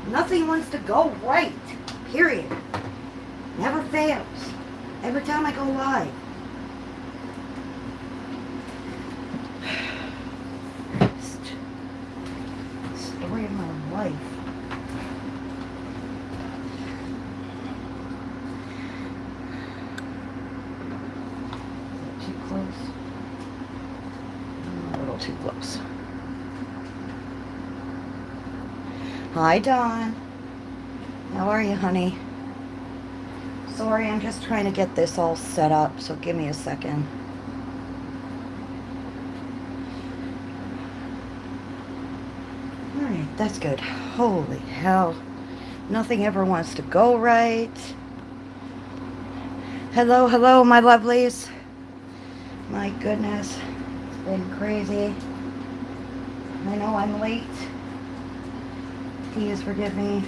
Nothing wants to go right. Period. Never fails. Every time I go live. Story of my life. Too close. A little too close. Hi, Dawn. How are you, honey? Sorry, I'm just trying to get this all set up, so give me a second. Alright, that's good. Holy hell. Nothing ever wants to go right. Hello, hello, my lovelies. My goodness. It's been crazy. I know I'm late. Please forgive me.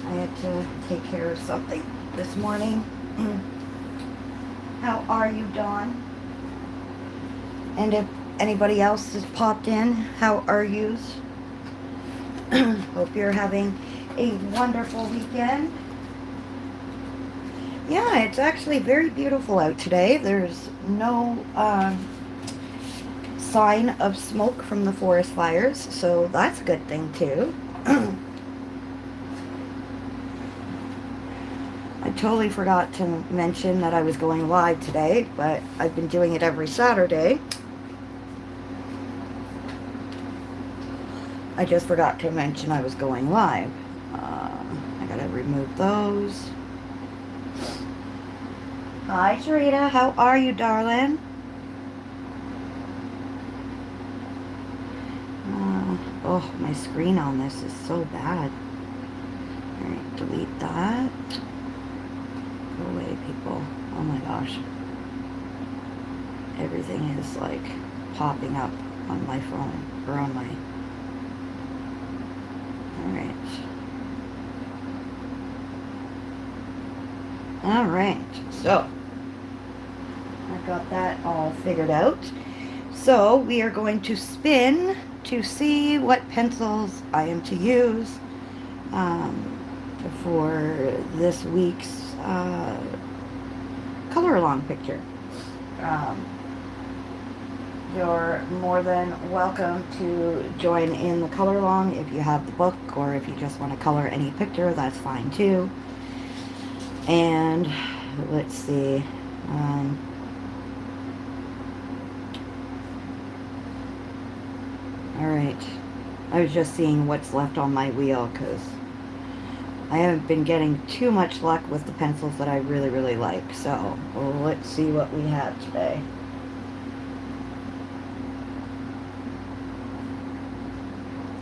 I had to take care of something this morning. How are you, Dawn? And if anybody else has popped in, how are yous? Hope you're having a wonderful weekend. Yeah, it's actually very beautiful out today. There's no sign of smoke from the forest fires, so that's a good thing too. I totally forgot to mention that I was going live today, but I've been doing it every Saturday. I just forgot to mention I was going live. I gotta remove those. Hi, Sharita. How are you, darling? Oh, my screen on this is so bad. Alright, delete that. Go away, people. Oh my gosh. Everything is like popping up on my phone or on my... Alright, so I got that all figured out. So we are going to spin to see what pencils I am to use for this week's color along picture. You're more than welcome to join in the color along if you have the book, or if you just want to color any picture, that's fine too. And let's see. Alright. I was just seeing what's left on my wheel because I haven't been getting too much luck with the pencils that I really, really like. So, let's see what we have today.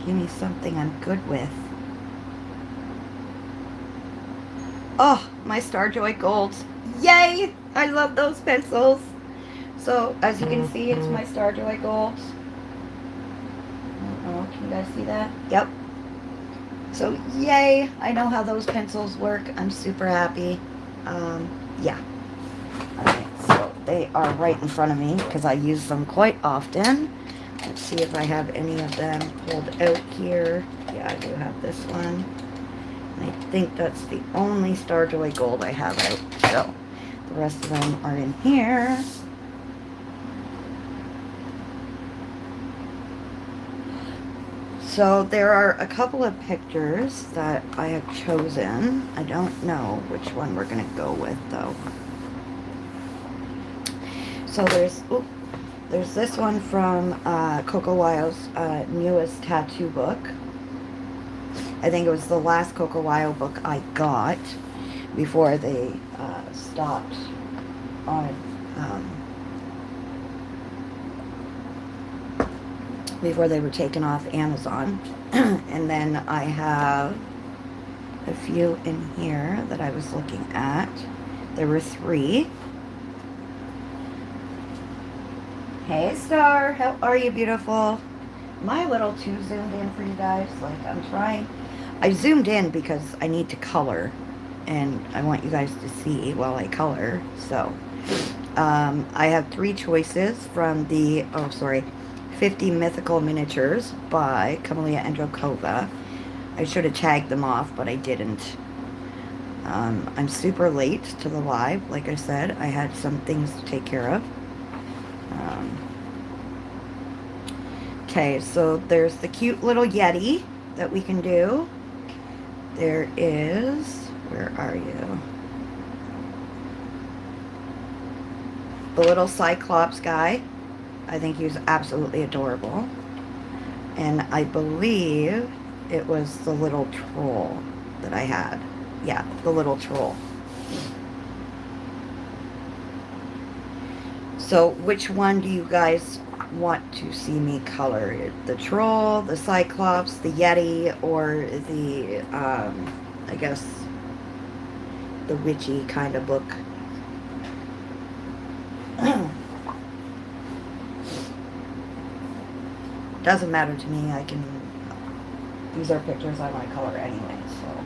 Give me something I'm good with. Oh, my Starjoy Golds. Yay! I love those pencils. So, as you can see, it's my Starjoy Golds. Oh, can you guys see that? Yep. So, yay! I know how those pencils work. I'm super happy. Yeah. Alright, so they are right in front of me because I use them quite often. Let's see if I have any of them pulled out here. Yeah, I do have this one. I think that's the only Starjoy Gold I have out. So, the rest of them are in here. So, there are a couple of pictures that I have chosen. I don't know which one we're going to go with, though. So, there's this one from Coco Wild's newest tattoo book. I think it was the last Coco Wild book I got before they stopped on, before they were taken off Amazon. And then I have a few in here that I was looking at. There were 3. Hey, Star, how are you, beautiful? Am I a little too zoomed in for you guys? Like, I'm trying. I zoomed in because I need to color, and I want you guys to see while I color. So, I have 3 choices from the, 50 Mythical Miniatures by Camelia Androkova. I should have tagged them off, but I didn't. I'm super late to the live. Like I said, I had some things to take care of. Okay, so there's the cute little Yeti that we can do. There is, where are you? The little Cyclops guy. I think he's absolutely adorable. And I believe it was the little troll that I had. Yeah, the little troll. So which one do you guys want to see me color? The troll, the Cyclops, the Yeti, or the, I guess, the witchy kind of book? Doesn't matter to me. I can, these are pictures I want to color anyway, so.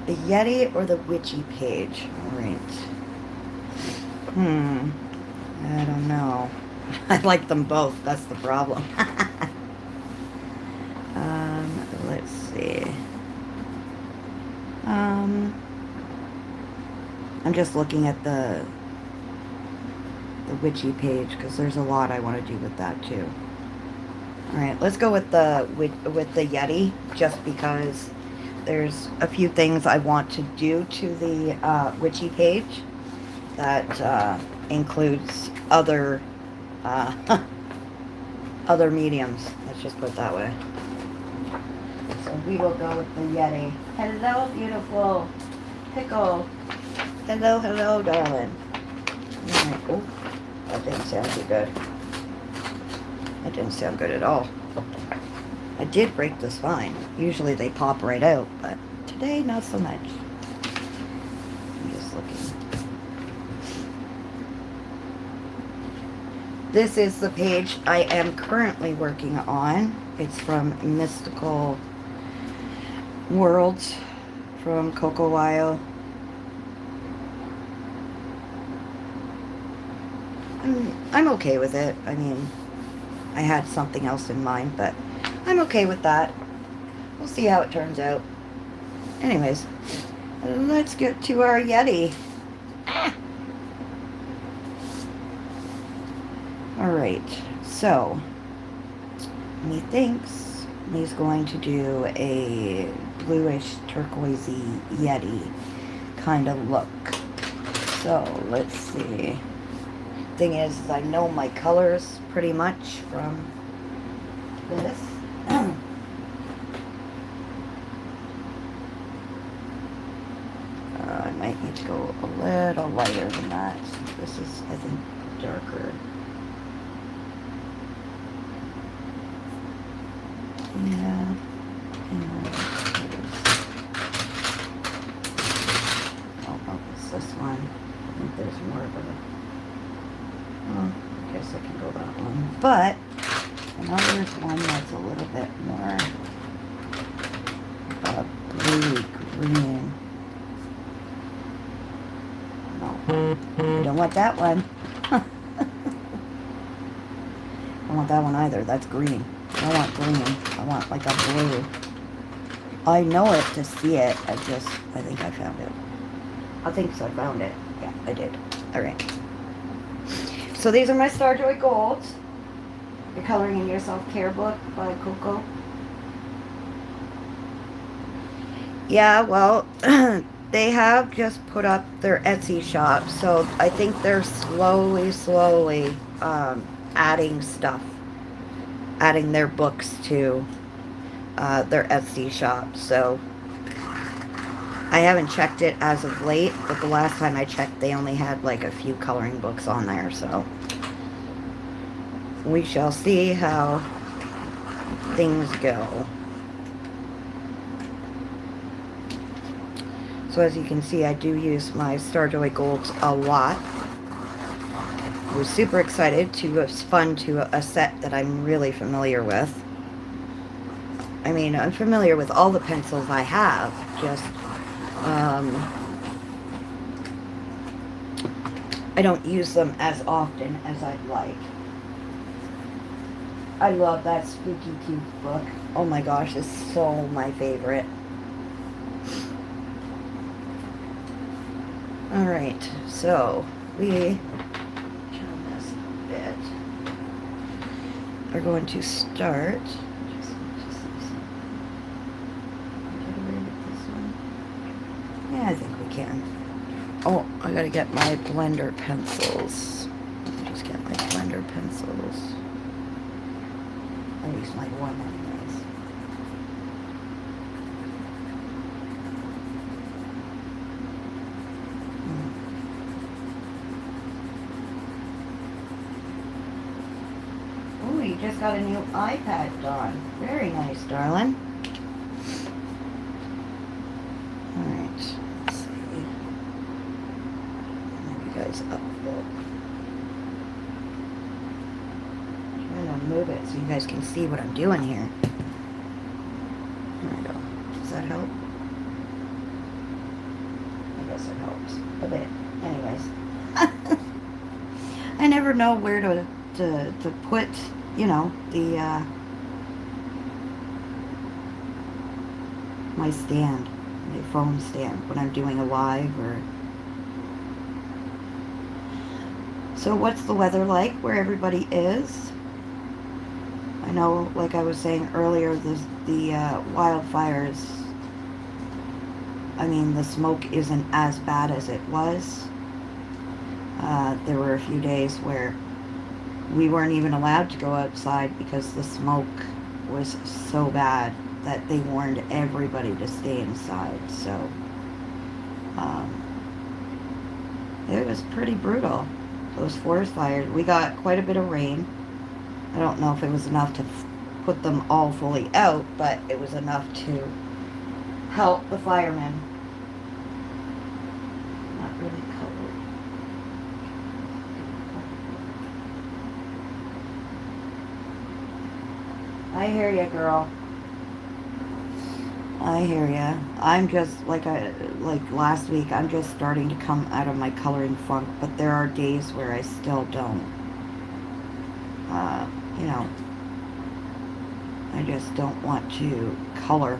The Yeti or the witchy page? Alright. I don't know. I like them both. That's the problem. Let's see. I'm just looking at the witchy page because there's a lot I want to do with that too. Alright, let's go with the Yeti just because there's a few things I want to do to the witchy page that includes other other mediums. Let's just put it that way. So we will go with the Yeti. Hello, beautiful pickle. Hello, hello, darling. Alright. Oh, that didn't sound too good. That didn't sound good at all. I did break the spine. Usually they pop right out, but today not so much. I'm just looking. This is the page I am currently working on. It's from Mystical Worlds from Coco Wyo. I'm okay with it. I mean, I had something else in mind, but I'm okay with that. We'll see how it turns out. Anyways, let's get to our Yeti. Alright, so methinks he's going to do a bluish turquoisey Yeti kind of look. So let's see. Thing is I know my colors pretty much from this. I might need to go a little lighter than that. This is, I think, darker. Yeah. Oh, it's this one. I think there's more of a... Well, I guess I can go that one. But, I know there's one that's a little bit more blue green. No, I don't want that one. I don't want that one either. That's green. I don't want green. I want like a blue. I know it to see it. I think I found it. I think so. I found it. Yeah, I did. Alright. So these are my Starjoy Golds. The Coloring in Your Self-Care book by Coco. Yeah, well, they have just put up their Etsy shop, so I think they're slowly adding stuff, adding their books to their Etsy shop. So I haven't checked it as of late, but the last time I checked, they only had like a few coloring books on there, so we shall see how things go. So as you can see, I do use my Starjoy Golds a lot. I was super excited to spun to a set that I'm really familiar with. I mean, I'm familiar with all the pencils I have, just I don't use them as often as I'd like. I love that Spooky Tooth book. Oh my gosh, it's so my favorite. Alright, so we turn this a bit. Are going to start. Yeah, I think we can. Oh, I gotta get my blender pencils. Let me just get my blender pencils. I'll use my one anyways. Oh, you just got a new iPad, Dawn. Very nice, darling. Alright, let's see. Move you guys up a bit. I'm trying to move it so you guys can see what I'm doing here. There we go. Does that help? I guess it helps a bit. Anyways. I never know where to put, you know, the my stand, my phone stand when I'm doing a live or. So what's the weather like where everybody is? I know, like I was saying earlier, the wildfires, I mean, the smoke isn't as bad as it was. There were a few days where we weren't even allowed to go outside because the smoke was so bad that they warned everybody to stay inside. So it was pretty brutal, those forest fires. We got quite a bit of rain. I don't know if it was enough to put them all fully out, but it was enough to help the firemen. Not really covered. I hear ya, girl. I hear ya. I'm just, like last week, I'm just starting to come out of my coloring funk, but there are days where I still don't. You know, I just don't want to color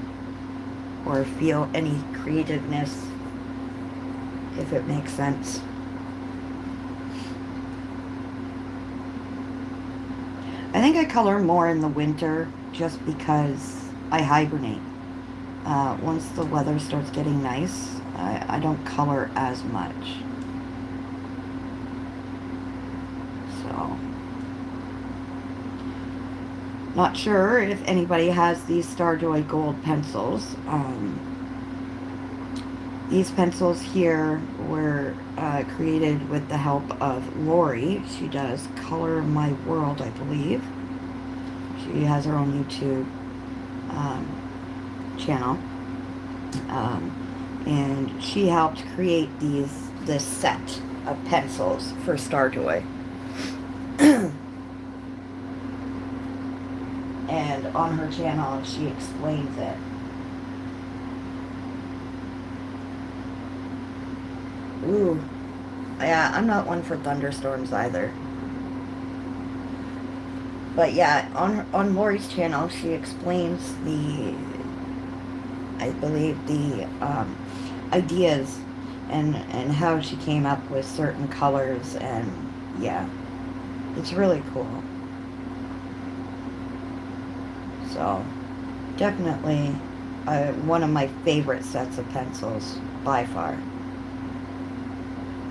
or feel any creativeness, if it makes sense. I think I color more in the winter just because I hibernate. Once the weather starts getting nice, I don't color as much. So, not sure if anybody has these Starjoy Gold pencils. These pencils here were created with the help of Lori. She does Color My World, I believe. She has her own YouTube channel. And she helped create this set of pencils for Starjoy. And on her channel, she explains it. Ooh. Yeah, I'm not one for thunderstorms either. But yeah, on Lori's channel, she explains I believe the ideas and how she came up with certain colors, and yeah, it's really cool. So, definitely one of my favorite sets of pencils, by far,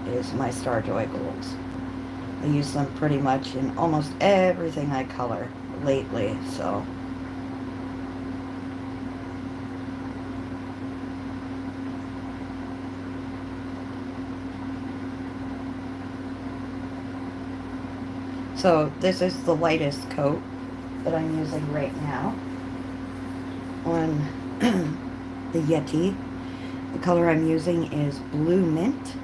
is my Starjoy Golds. I use them pretty much in almost everything I color lately, so. So this is the lightest coat that I'm using right now on the Yeti. The color I'm using is Blue Mint.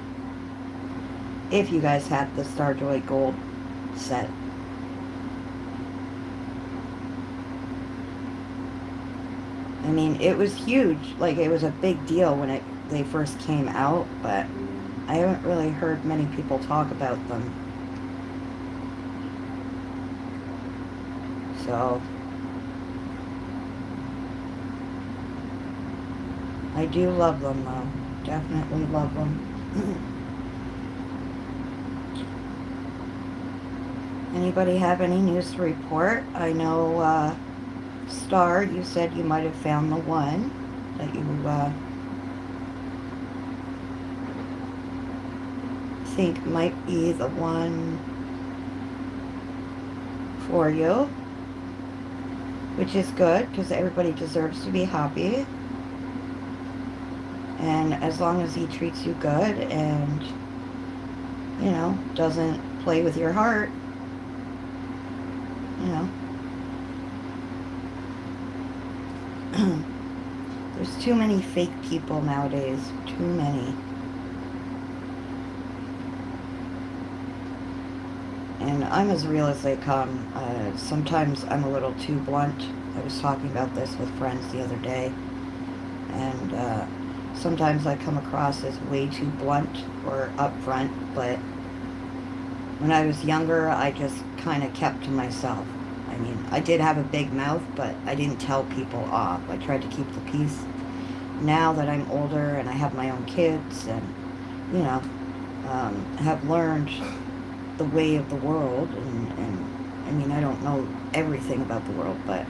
If you guys had the Starjoy Gold set. I mean, it was huge. Like, it was a big deal when they first came out, but I haven't really heard many people talk about them. So I do love them though. Definitely love them. Anybody have any news to report? I know, Star, you said you might have found the one that you think might be the one for you, which is good because everybody deserves to be happy. And as long as he treats you good and, you know, doesn't play with your heart, you know. There's too many fake people nowadays. Too many. And I'm as real as they come. Sometimes I'm a little too blunt. I was talking about this with friends the other day. And sometimes I come across as way too blunt or upfront. But when I was younger, I just kind of kept to myself. I mean, I did have a big mouth, but I didn't tell people off. I tried to keep the peace. Now that I'm older and I have my own kids and, you know, have learned the way of the world, and I mean, I don't know everything about the world, but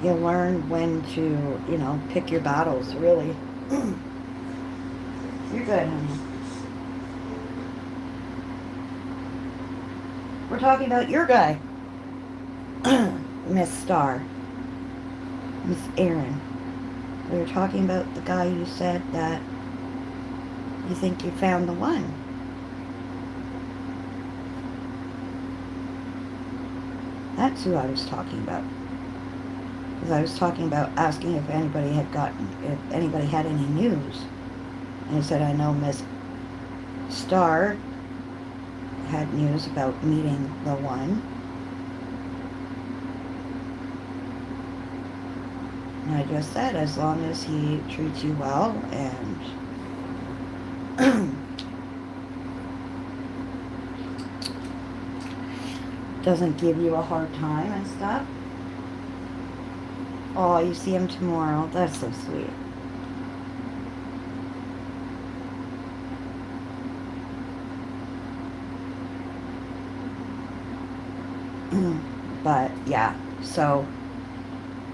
you learn when to, you know, pick your battles, really. You're good, honey. We're talking about your guy, Miss Star, Miss Erin. We were talking about the guy you said that you think you found the one. That's who I was talking about. Because I was talking about asking if anybody had any news. And he said, I know Miss Star had news about meeting the one. And I just said, as long as he treats you well and doesn't give you a hard time and stuff. Oh, you see him tomorrow. That's so sweet. But yeah, so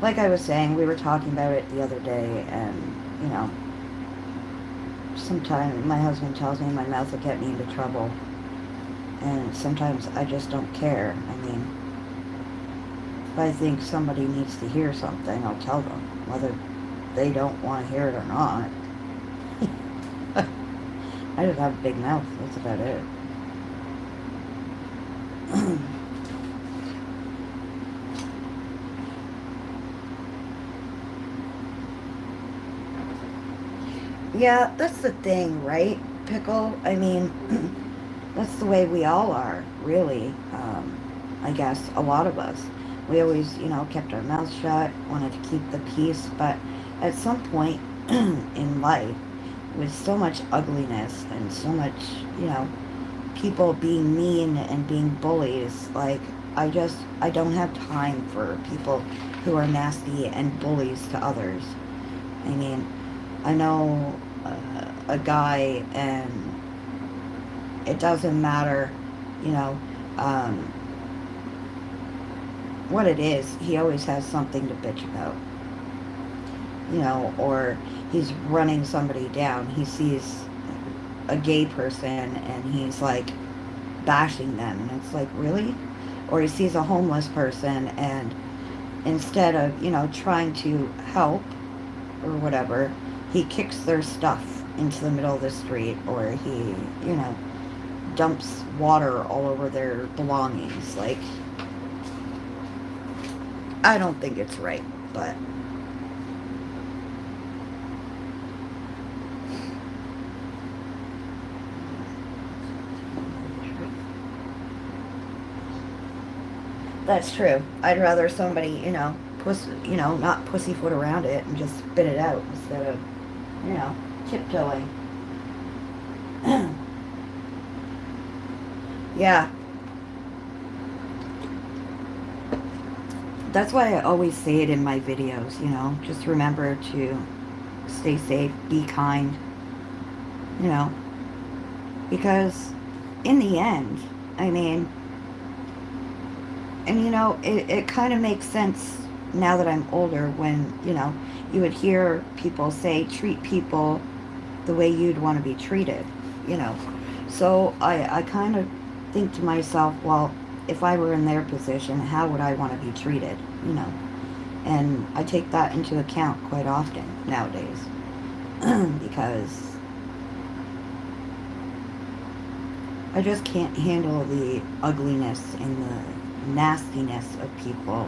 like I was saying, we were talking about it the other day, and you know, sometimes my husband tells me my mouth will get me into trouble, and sometimes I just don't care. I mean, if I think somebody needs to hear something, I'll tell them, whether they don't want to hear it or not. I just have a big mouth, that's about it. Yeah, that's the thing, right, Pickle? I mean, that's the way we all are, really. I guess a lot of us. We always, you know, kept our mouths shut, wanted to keep the peace, but at some point in life, with so much ugliness and so much, you know, people being mean and being bullies, like, I don't have time for people who are nasty and bullies to others. I mean, I know a guy, and it doesn't matter, you know, what it is, he always has something to bitch about, you know, or he's running somebody down. He sees a gay person and he's like bashing them, and it's like, really? Or he sees a homeless person, and instead of, you know, trying to help or whatever, he kicks their stuff into the middle of the street, or he, you know, dumps water all over their belongings. Like, I don't think it's right, but that's true. I'd rather somebody, you know, not pussyfoot around it and just spit it out instead of, you know, tiptoeing. Yeah, That's why I always say it in my videos, you know, just remember to stay safe, be kind, you know, because in the end, I mean, and you know, it kind of makes sense now that I'm older when, you know, you would hear people say, treat people the way you'd want to be treated, you know. So I kind of think to myself, well, if I were in their position, how would I want to be treated, you know? And I take that into account quite often nowadays because I just can't handle the ugliness and the nastiness of people.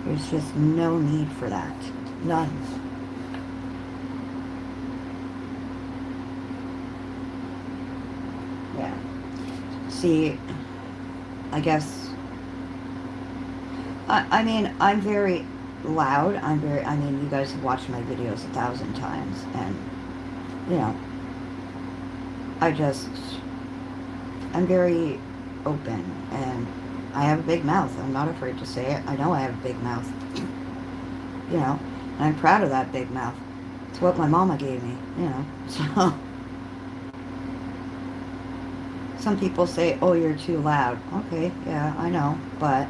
There's just no need for that. None. Yeah. See, I guess, I mean, I'm very loud. I mean, you guys have watched my videos 1,000 times, and, you know, I just, I'm very open, and I have a big mouth. I'm not afraid to say it. I know I have a big mouth, you know, and I'm proud of that big mouth. It's what my mama gave me, you know, so some people say, oh, you're too loud. Okay, yeah, I know, but,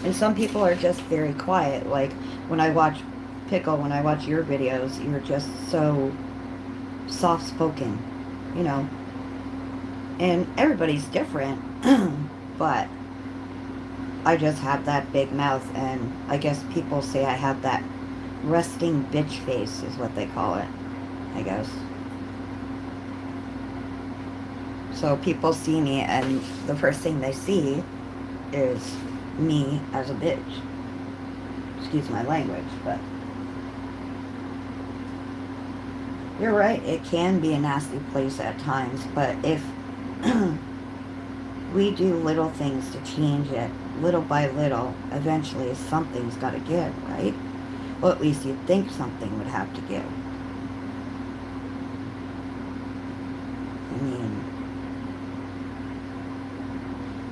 and some people are just very quiet. Like, when I watch Pickle, when I watch your videos, you're just so soft-spoken, you know, and everybody's different, but I just have that big mouth, and I guess people say I have that resting bitch face is what they call it, I guess. So people see me, and the first thing they see is me as a bitch. Excuse my language, but you're right, it can be a nasty place at times, but if we do little things to change it, little by little, eventually something's got to give, right? Well, at least you'd think something would have to give. I mean,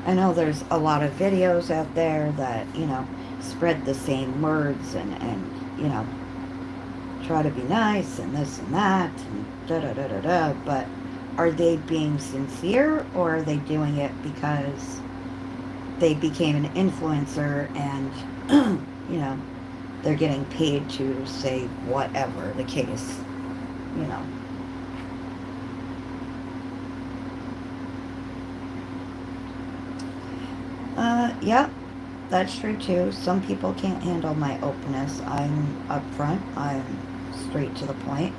I know there's a lot of videos out there that, you know, spread the same words and you know, try to be nice and this and that and da da da da da, but are they being sincere, or are they doing it because they became an influencer and, you know, they're getting paid to say whatever the case, you know? Yeah, that's true too. Some people can't handle my openness. I'm upfront, I'm straight to the point.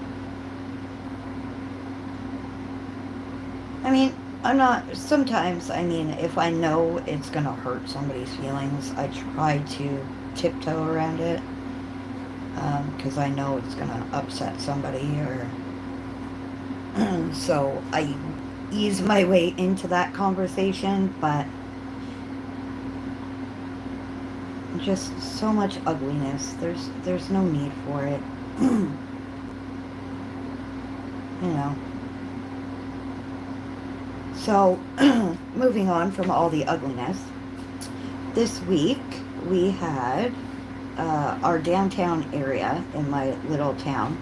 I mean, I'm not, sometimes, I mean, if I know it's gonna hurt somebody's feelings, I try to tiptoe around it, because I know it's gonna upset somebody, or so I ease my way into that conversation, but just so much ugliness. There's no need for it. You know. So, moving on from all the ugliness, this week we had our downtown area in my little town.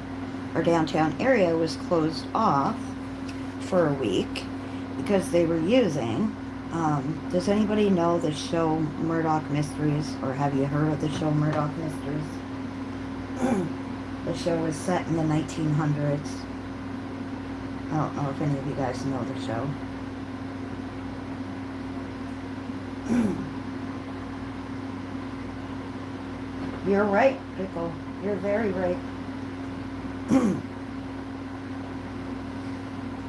Our downtown area was closed off for a week because they were using. Does anybody know the show Murdoch Mysteries, or have you heard of the show Murdoch Mysteries? The show was set in the 1900s. I don't know if any of you guys know the show. You're right, Pickle. You're very right.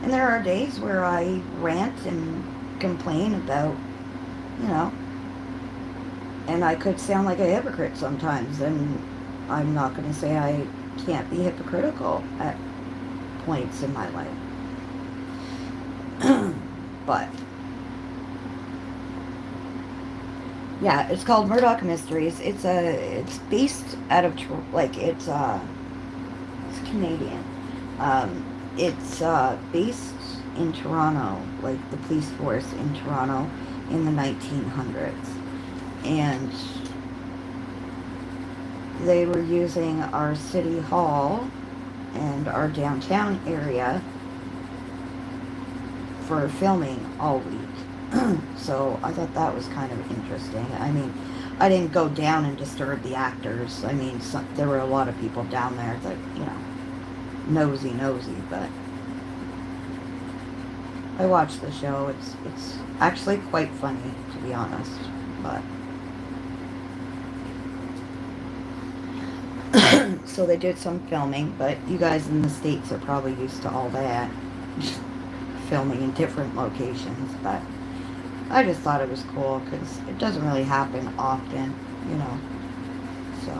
And there are days where I rant and complain about, you know, and I could sound like a hypocrite sometimes, and I'm not going to say I can't be hypocritical at points in my life. But yeah, it's called Murdoch Mysteries. It's based out of like it's Canadian. It's based in Toronto, like the police force in Toronto. in the 1900s. And they were using our city hall and our downtown area for filming all week. So I thought that was kind of interesting. I mean, I didn't go down and disturb the actors. I mean, there were a lot of people down there that, nosy, but I watched the show. It's actually quite funny, to be honest, but so they did some filming, but you guys in the States are probably used to all that. Filming in different locations, but I just thought it was cool because it doesn't really happen often, so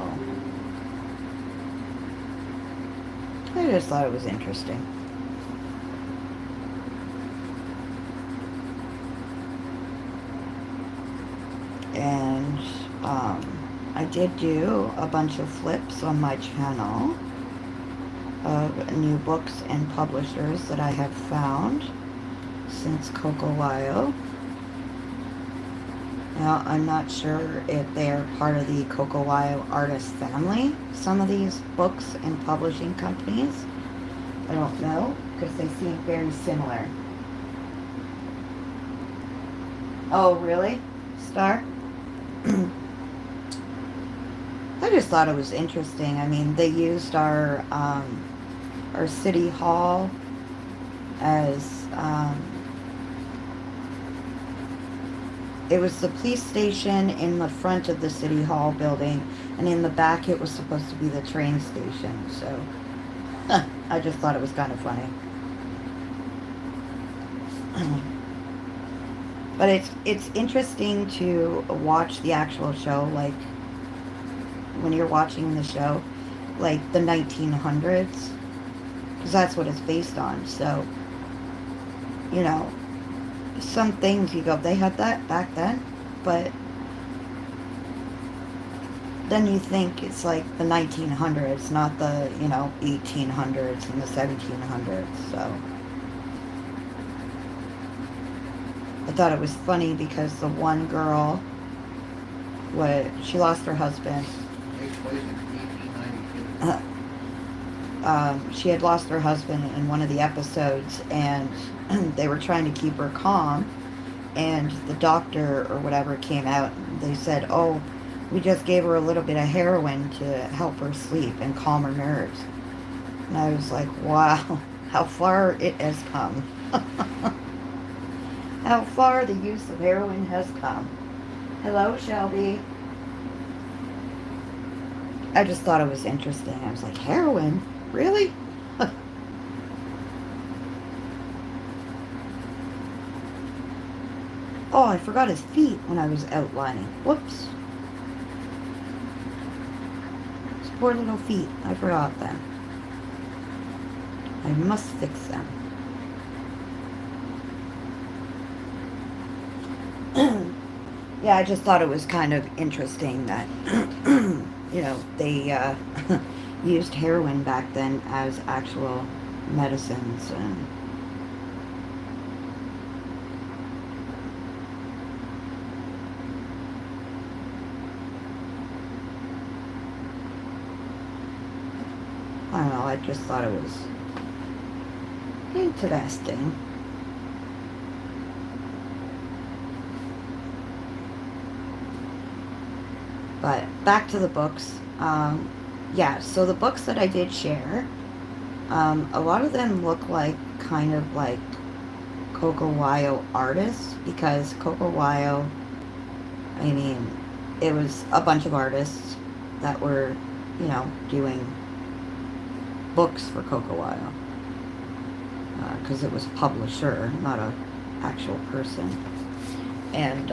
I just thought it was interesting. And I did do a bunch of flips on my channel of new books and publishers that I have found since CocoWyo. Now, I'm not sure if they're part of the CocoWyo artist family, some of these books and publishing companies. I don't know, because they seem very similar. Oh, really? Star? I just thought it was interesting. I mean, they used our city hall as, it was the police station in the front of the city hall building, and in the back it was supposed to be the train station, so I just thought it was kind of funny. But it's interesting to watch the actual show, like when you're watching the show, like the 1900s, because that's what it's based on. So, some things you go, they had that back then, but then you think it's like the 1900s, not the 1800s and the 1700s. So I thought it was funny because the one girl, she lost her husband. She had lost her husband in one of the episodes, and they were trying to keep her calm, and the doctor or whatever came out, and they said, oh, we just gave her a little bit of heroin to help her sleep and calm her nerves. And I was like, wow, how far it has come. How far the use of heroin has come. Hello, Shelby. I just thought it was interesting. I was like, heroin? Really? Oh, I forgot his feet when I was outlining. Whoops. His poor little feet. I forgot them. I must fix them. Yeah, I just thought it was kind of interesting that, they used heroin back then as actual medicines. And I don't know, I just thought it was interesting. But back to the books. Yeah, so the books that I did share, a lot of them look like kind of like CocoWyo artists, because CocoWyo, I mean, it was a bunch of artists that were, doing books for CocoWyo, because it was a publisher, not a actual person. And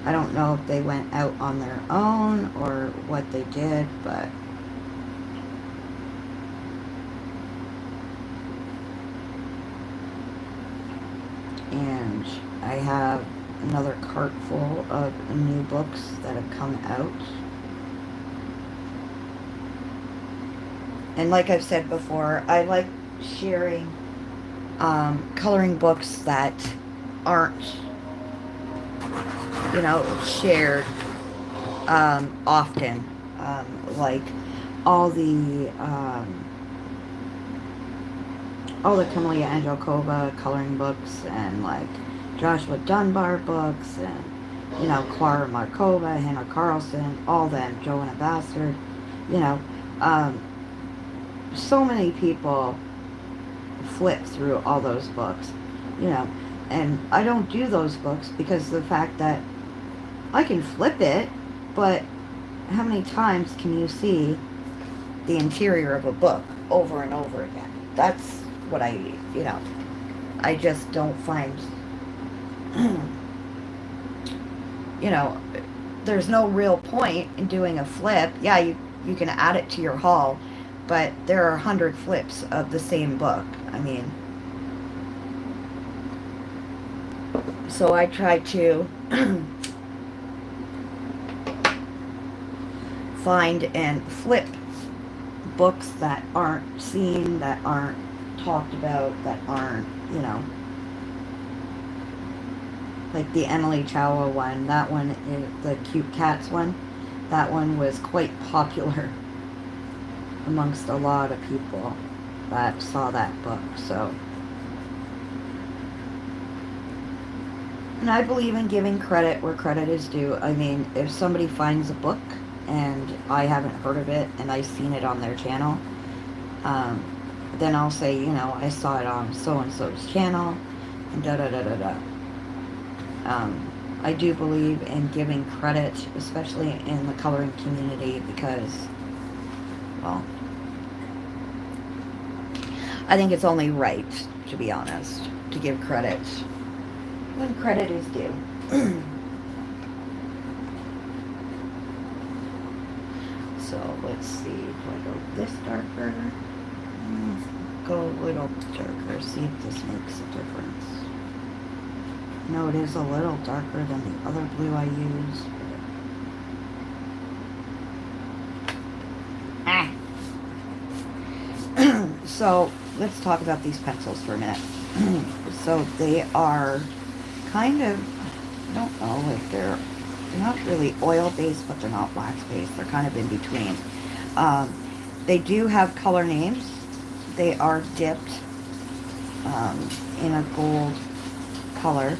I don't know if they went out on their own or what they did, but and I have another cart full of new books that have come out. And like I've said before, I like sharing coloring books that aren't you know, shared often. Like all the um, all the Camellia Angelkova coloring books and like Joshua Dunbar books and you know Clara Markova, Hannah Carlson, all them, Joanna Bastard, you know, um, so many people flip through all those books, you know, and I don't do those books because of the fact that I can flip it, but how many times can you see the interior of a book over and over again? That's what you know, I just don't find, you know, there's no real point in doing a flip. Yeah, you can add it to your haul, but there are 100 flips of the same book. I mean, so I try to find and flip books that aren't seen, that aren't talked about, that aren't, you know, like the Emily Chowa one. That one is the Cute Cats one. That one was quite popular amongst a lot of people that saw that book. So, and I believe in giving credit where credit is due. I mean, if somebody finds a book and I haven't heard of it and I've seen it on their channel, um, then I'll say, you know, I saw it on so-and-so's channel, and da-da-da-da-da. I do believe in giving credit, especially in the coloring community, because, well, I think it's only right, to be honest, to give credit when credit is due. So let's see, do I go this darker? Go a little darker, see if this makes a difference. No, it is a little darker than the other blue I used. So let's talk about these pencils for a minute. So they are kind of, I don't know if they're not really oil based, but they're not wax based. They're kind of in between. They do have color names. They are dipped in a gold color.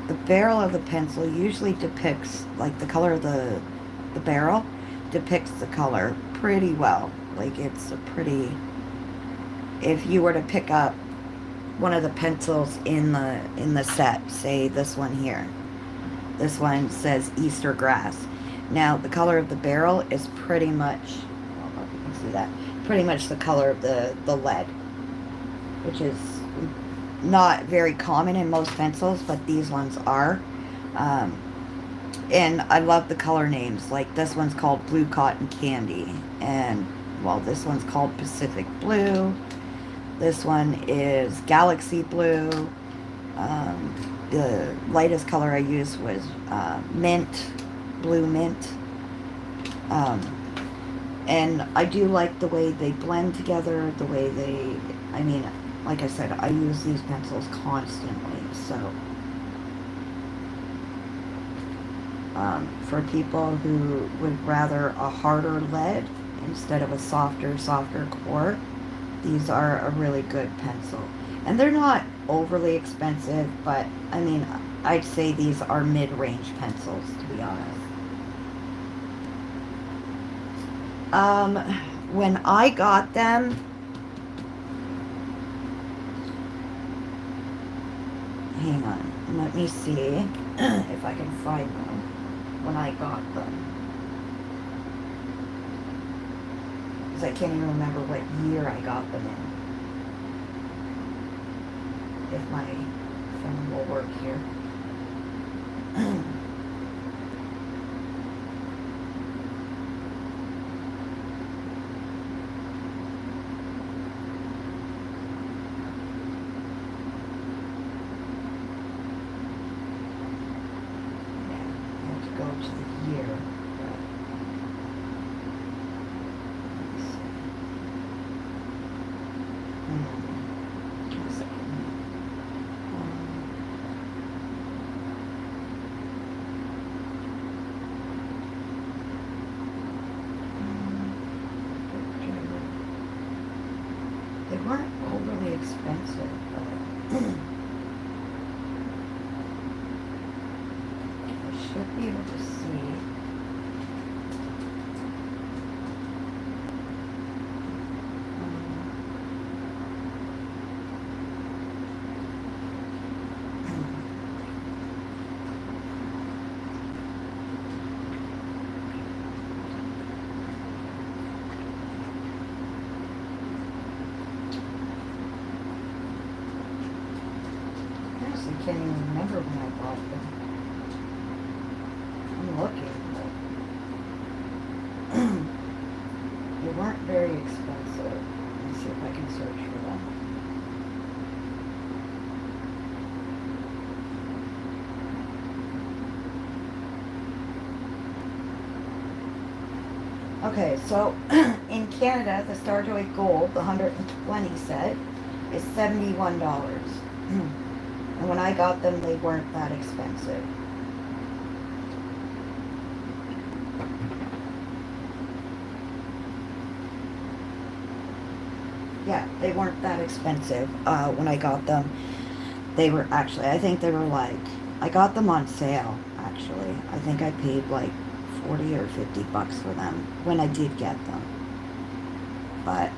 The barrel of the pencil usually depicts, like the color of the barrel depicts the color pretty well. Like it's a pretty, if you were to pick up one of the pencils in the set, say this one here, this one says Easter grass. Now the color of the barrel is pretty much, I don't know if you can see that, pretty much the color of the lead, which is not very common in most pencils, but these ones are. And I love the color names. Like this one's called Blue Cotton Candy, and well, this one's called Pacific Blue. This one is Galaxy Blue. The lightest color I used was mint, blue mint. And I do like the way they blend together, the way they, I mean, like I said, I use these pencils constantly, so for people who would rather a harder lead instead of a softer core, these are a really good pencil. And they're not overly expensive, but I mean, I'd say these are mid-range pencils, to be honest. When I got them, hang on, let me see if I can find them when I got them. Because I can't even remember what year I got them in. If my phone will work here. honestly can't even remember when I bought them. I'm looking, but they weren't very expensive. Let me see if I can search for them. Okay, so in Canada, the Starjoy Gold, the 120 set, is $71. And when I got them, they weren't that expensive. Yeah, they weren't that expensive when I got them. They were actually, I think they were like, I got them on sale, actually. I think I paid like 40 or 50 bucks for them when I did get them. But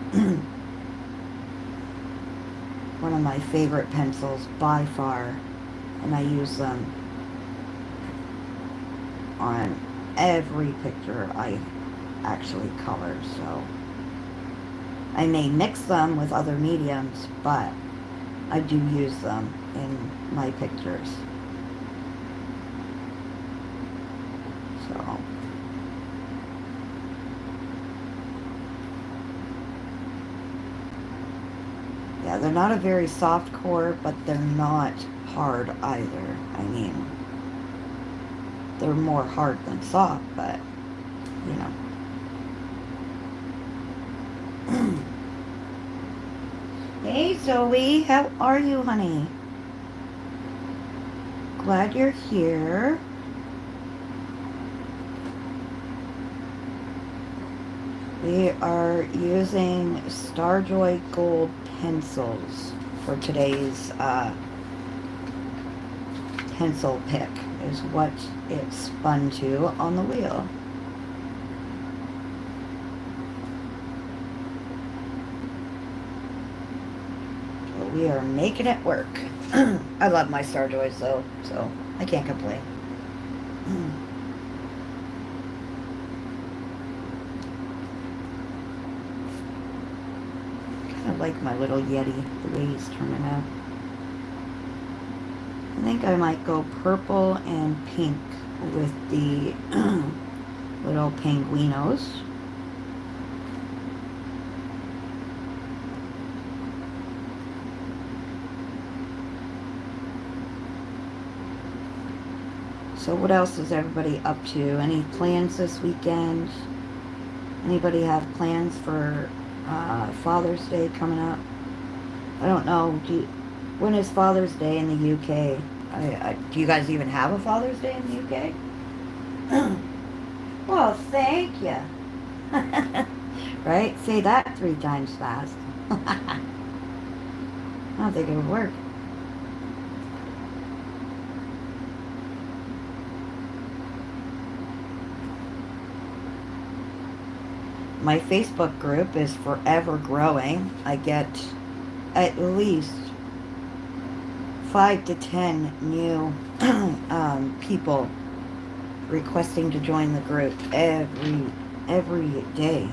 one of my favorite pencils by far, and I use them on every picture I actually color, so I may mix them with other mediums, but I do use them in my pictures. So yeah, they're not a very soft core, but they're not hard either. I mean, they're more hard than soft, but you know. Hey Zoe, how are you, honey? Glad you're here. We are using Starjoy Gold pencils for today's pencil pick, is what it spun to on the wheel. We are making it work. I love my Starjoys though, so I can't complain. Kind of like my little Yeti, the way he's turning out. I think I might go purple and pink with the little penguinos. So what else is everybody up to? Any plans this weekend? Anybody have plans for Father's Day coming up? I don't know. When is Father's Day in the UK? Do you guys even have a Father's Day in the UK? Well, thank you. Right? Say that 3 times fast. I don't think it would work. My Facebook group is forever growing. I get at least 5 to 10 new people requesting to join the group every day.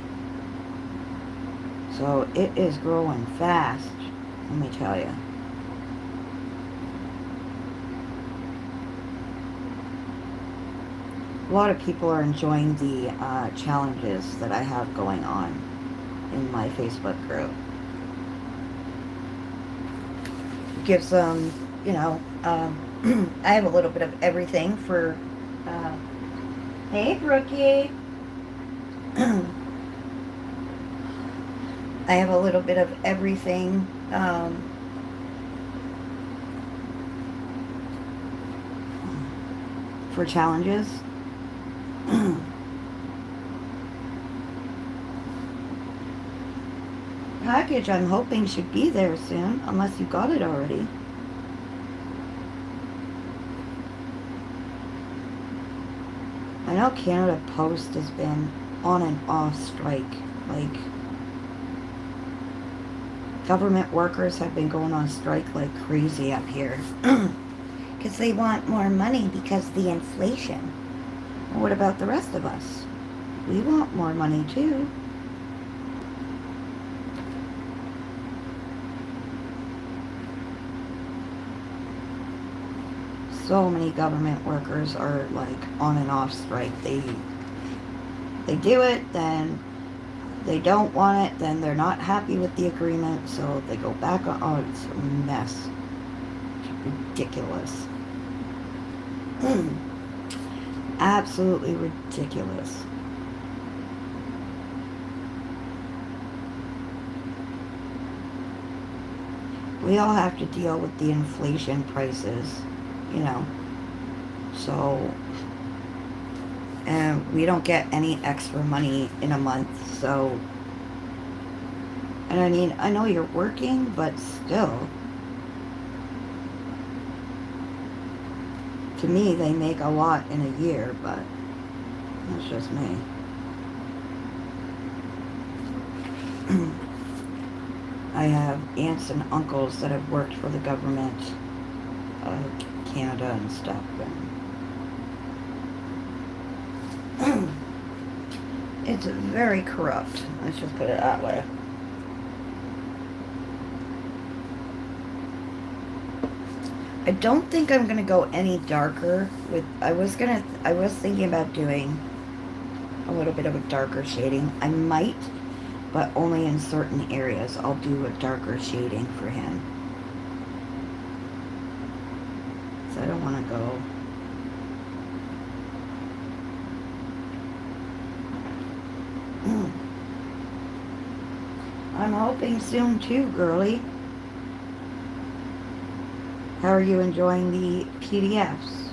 So it is growing fast, let me tell you. A lot of people are enjoying the challenges that I have going on in my Facebook group. It gives them, you know, I have a little bit of everything for, hey Brookie. I have a little bit of everything, for challenges. Package I'm hoping should be there soon, unless you got it already. I know Canada Post has been on and off strike. Like, government workers have been going on strike like crazy up here. Because they want more money because of the inflation. Well, what about the rest of us? We want more money too. so many government workers are like on and off strike. They do it, then they don't want it, then they're not happy with the agreement, so they go back on. Oh, it's a mess. It's ridiculous. Absolutely ridiculous. We all have to deal with the inflation prices, you know. So, and we don't get any extra money in a month, so, and I mean, I know you're working, but still, to me, they make a lot in a year, but that's just me. I have aunts and uncles that have worked for the government of Canada and stuff, and it's very corrupt. Let's just put it that way. I don't think I'm gonna go any darker with. I was thinking about doing a little bit of a darker shading. I might, but only in certain areas. I'll do a darker shading for him. So I don't want to go. I'm hoping soon too, girly. How are you enjoying the PDFs?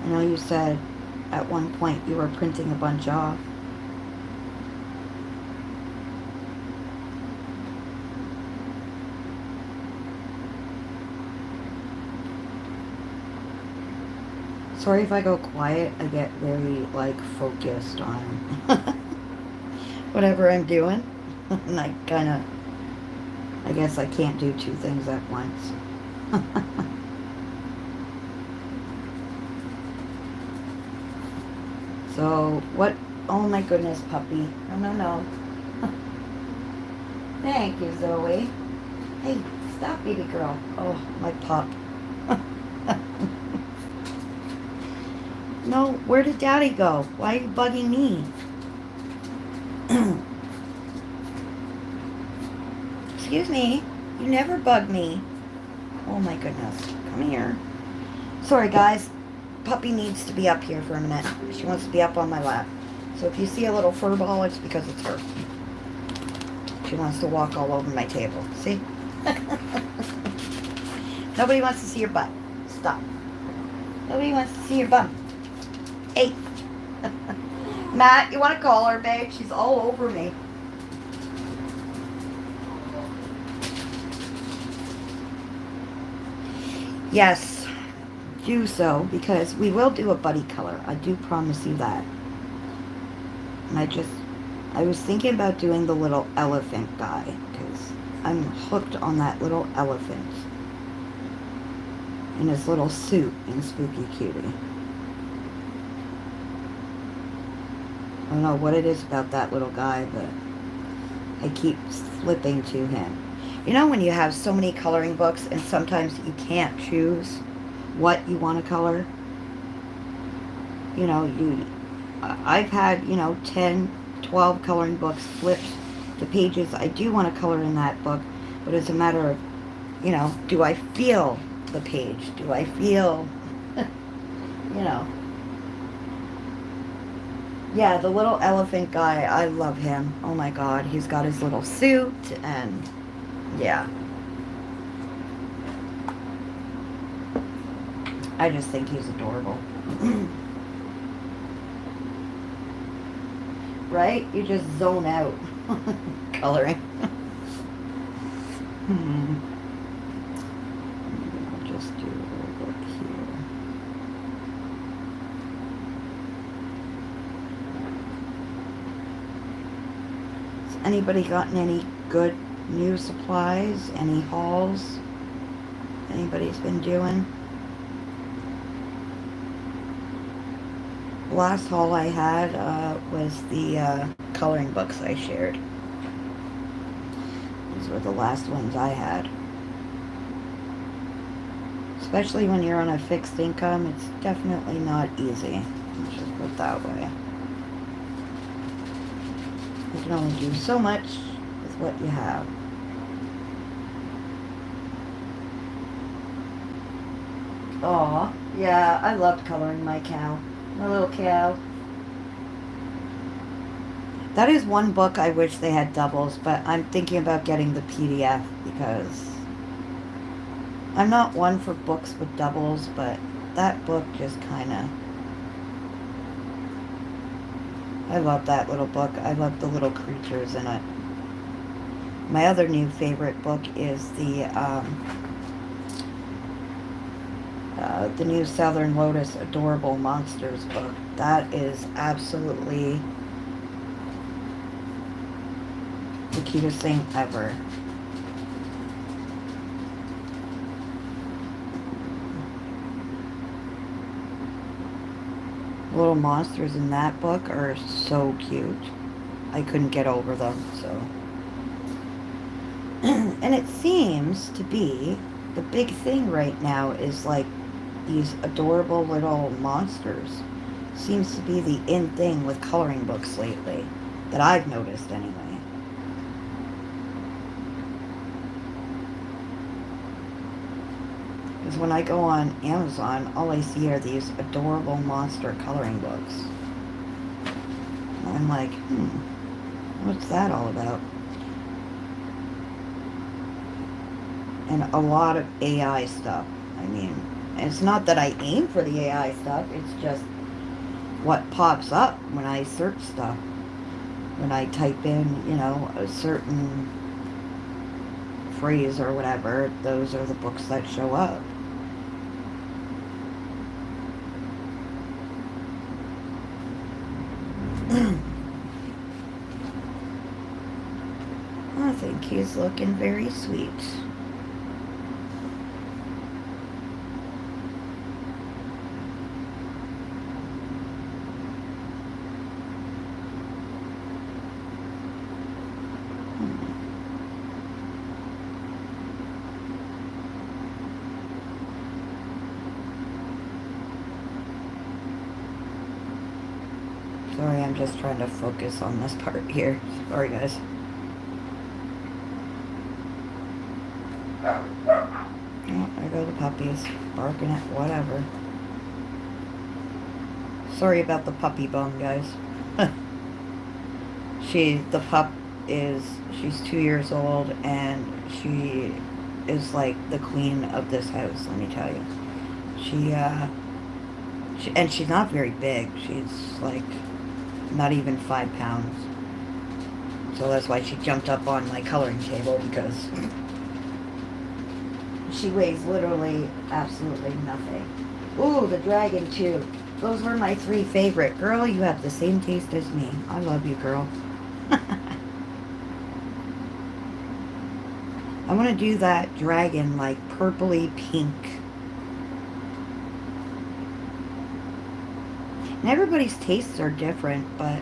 I know you said at one point you were printing a bunch off. Sorry if I go quiet. I get very, like, focused on whatever I'm doing. And I guess I can't do two things at once. So, what? Oh my goodness, puppy. No. Thank you, Zoe. Hey, stop, baby girl. Oh, my pup. No, where did Daddy go? Why are you bugging me? Excuse me. You never bug me. Oh my goodness. Come here. Sorry, guys. Puppy needs to be up here for a minute. She wants to be up on my lap. So if you see a little fur ball, it's because it's her. She wants to walk all over my table. See? Nobody wants to see your butt. Stop. Nobody wants to see your bum. Hey. Matt, you want to call her, babe? She's all over me. Yes, do so, because we will do a buddy color. I do promise you that. And I was thinking about doing the little elephant guy, because I'm hooked on that little elephant in his little suit in Spooky Cutie. I don't know what it is about that little guy, but I keep flipping to him. You know when you have so many coloring books and sometimes you can't choose what you want to color? You know, I've had, 10, 12 coloring books flipped to pages I do want to color in that book, but it's a matter of, do I feel the page? Do I feel, Yeah, the little elephant guy, I love him. Oh my God, he's got his little suit and, yeah. I just think he's adorable. Right? You just zone out coloring. I'll just do a little bit here. Has anybody gotten any good new supplies? Any hauls? Anybody's been doing? Last haul I had was the coloring books I shared. These were the last ones I had. Especially when you're on a fixed income, it's definitely not easy. Let's just put it that way. You can only do so much with what you have. Aw, yeah, I loved coloring my cow. My little cow. That is one book I wish they had doubles, but I'm thinking about getting the PDF because I'm not one for books with doubles, but that book just kind of... I love that little book. I love the little creatures in it. My other new favorite book is the new Southern Lotus Adorable Monsters book. That is absolutely the cutest thing ever. The little monsters in that book are so cute. I couldn't get over them, so. And it seems to be the big thing right now is like these adorable little monsters. Seems to be the in thing with coloring books lately, that I've noticed anyway. Because when I go on Amazon, all I see are these adorable monster coloring books. And I'm like, what's that all about? And a lot of AI stuff. I mean, it's not that I aim for the AI stuff, it's just what pops up when I search stuff. When I type in, you know, a certain phrase or whatever, those are the books that show up. I think he's looking very sweet. Sorry, I'm just trying to focus on this part here. Sorry, guys. Oh, there go the puppies. Barking at whatever. Sorry about the puppy bum, guys. The pup she's 2 years old, and she is like the queen of this house, let me tell you. And she's not very big. She's like not even 5 pounds. So that's why she jumped up on my coloring table, because she weighs literally absolutely nothing. Ooh, the dragon too. Those were my 3 favorite. Girl, you have the same taste as me. I love you, girl. I want to do that dragon like purpley pink. And everybody's tastes are different, but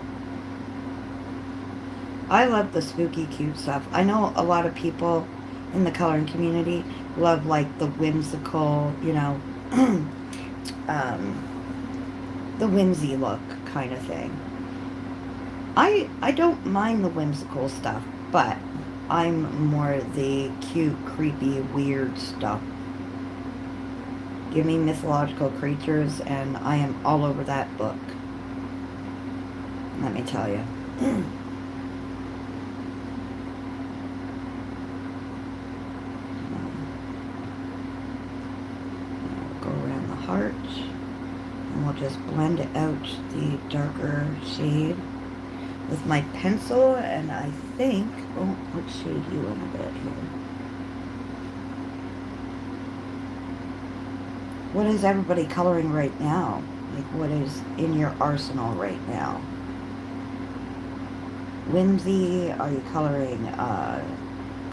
I love the spooky cute stuff. I know a lot of people in the coloring community love like the whimsical, you know, the whimsy look kind of thing. I don't mind the whimsical stuff, but I'm more the cute, creepy, weird stuff. Give me mythological creatures, and I am all over that book. Let me tell you. Go around the heart, and we'll just blend out the darker shade with my pencil, and I think, oh, let's shade you in a bit here. What is everybody coloring right now? Like, what is in your arsenal right now? Whimsy? Are you coloring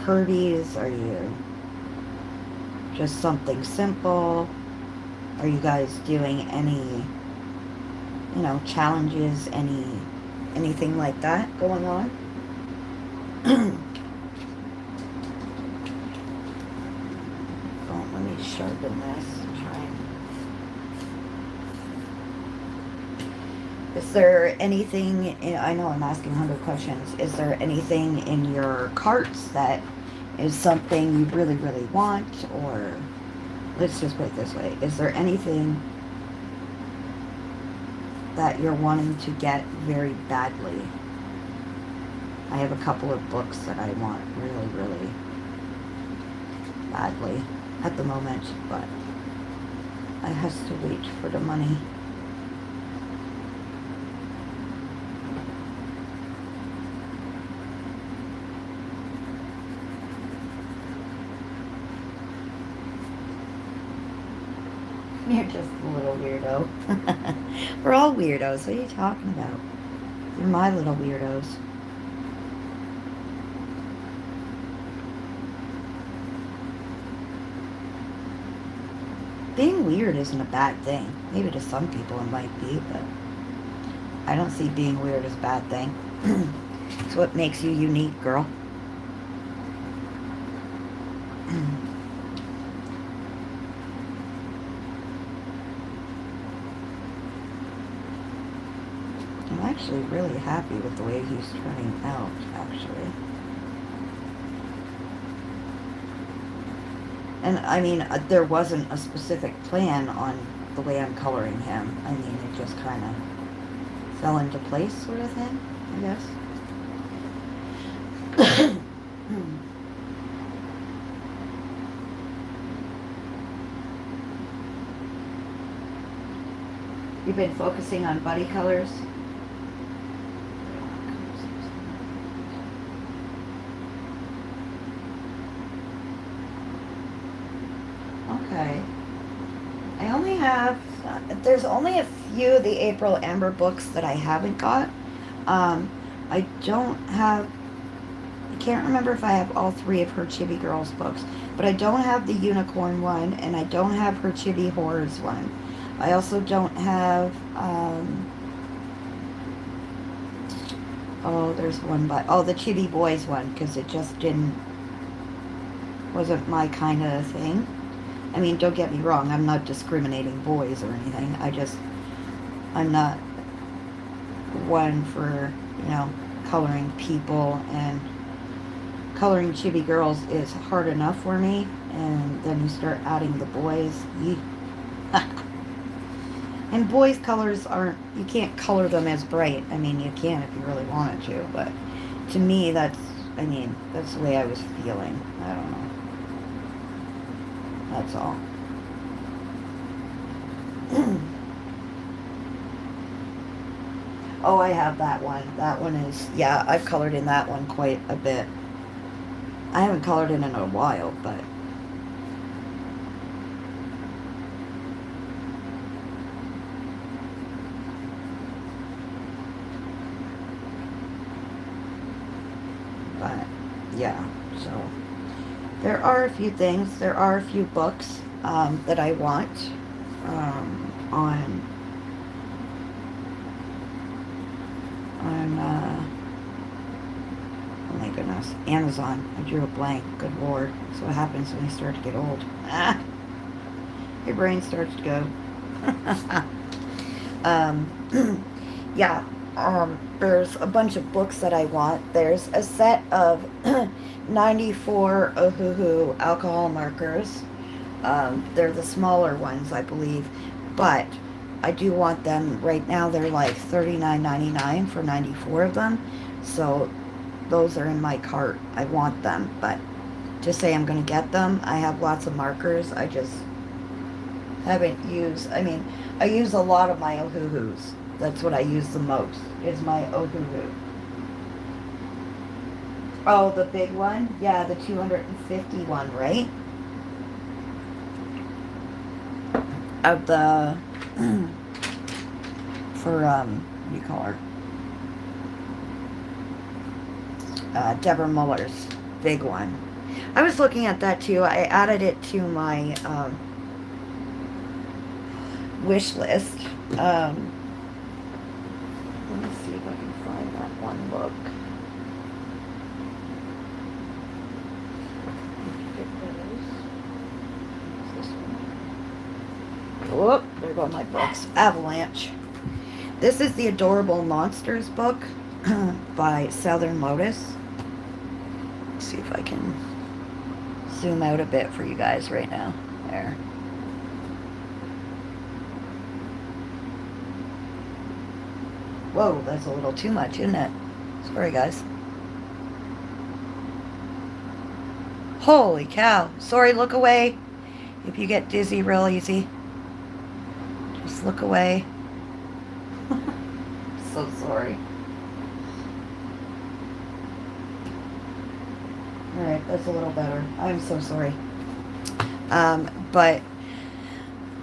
curvies? Are you just something simple? Are you guys doing any, you know, challenges, anything like that going on? Oh, let me really sharpen this. Is there anything, I know I'm asking 100 questions, is there anything in your carts that is something you really, really want? Or, let's just put it this way, is there anything that you're wanting to get very badly? I have a couple of books that I want really, really badly at the moment, but I has to wait for the money. You're just a little weirdo. We're all weirdos. What are you talking about? You're my little weirdos. Being weird isn't a bad thing. Maybe to some people it might be, but I don't see being weird as a bad thing. It's what makes you unique, girl. I'm actually really happy with the way he's turning out, actually. And I mean, there wasn't a specific plan on the way I'm coloring him. I mean, it just kind of fell into place, sort of thing, I guess. You've been focusing on buddy colors? Okay. I only have, there's only a few of the April Amber books that I haven't got. I don't have, I can't remember if I have all three of her Chibi Girls books, but I don't have the Unicorn one, and I don't have her Chibi Horrors one. I also don't have, oh, there's one by, oh, the Chibi Boys one, because it just wasn't my kind of thing. I mean, don't get me wrong, I'm not discriminating boys or anything. I'm not one for, coloring people, and coloring Chibi Girls is hard enough for me, and then you start adding the boys. And boys' colors aren't, you can't color them as bright. I mean, you can if you really wanted to, but to me, that's the way I was feeling. I don't know. That's all. Oh, I have that one. That one is, yeah, I've colored in that one quite a bit. I haven't colored in a while, but yeah, so there are a few things, there are a few books that I want on oh my goodness, Amazon. I drew a blank. Good Lord. That's what happens when you start to get old. Your brain starts to go. Yeah. There's a bunch of books that I want. There's a set of 94 Ohuhu alcohol markers. They're the smaller ones, I believe, but I do want them. Right now they're like $39.99 for 94 of them, so those are in my cart. I want them, but to say I'm going to get them, I have lots of markers. I just haven't used, I use a lot of my Ohuhus. That's what I use the most, is my Ohuhu. Oh, the big one? Yeah, the 250 one, right? Of the, for, what do you call her? Deborah Muller's big one. I was looking at that too. I added it to my, wish list. Let me see if I can find that one book. Is this Whoop, there go my books. Avalanche. This is the Adorable Monsters book by Southern Lotus. Let's see if I can zoom out a bit for you guys right now. There. Whoa, that's a little too much, isn't it? Sorry, guys. Holy cow. Sorry, look away. If you get dizzy real easy, just look away. So sorry. Alright, that's a little better. I'm so sorry. But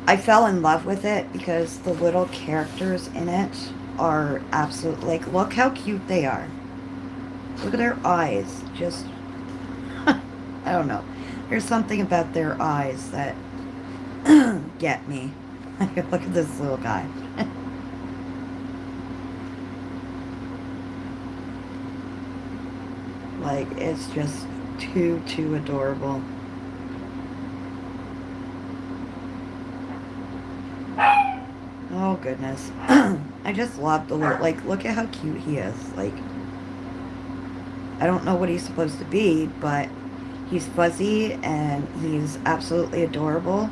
I fell in love with it because the little characters in it are absolute, like, look how cute they are. Look at their eyes. Just, I don't know. There's something about their eyes that get me. Look at this little guy. Like, it's just too adorable. Oh, goodness. I just love the little, like, look at how cute he is. Like, I don't know what he's supposed to be, but he's fuzzy and he's absolutely adorable.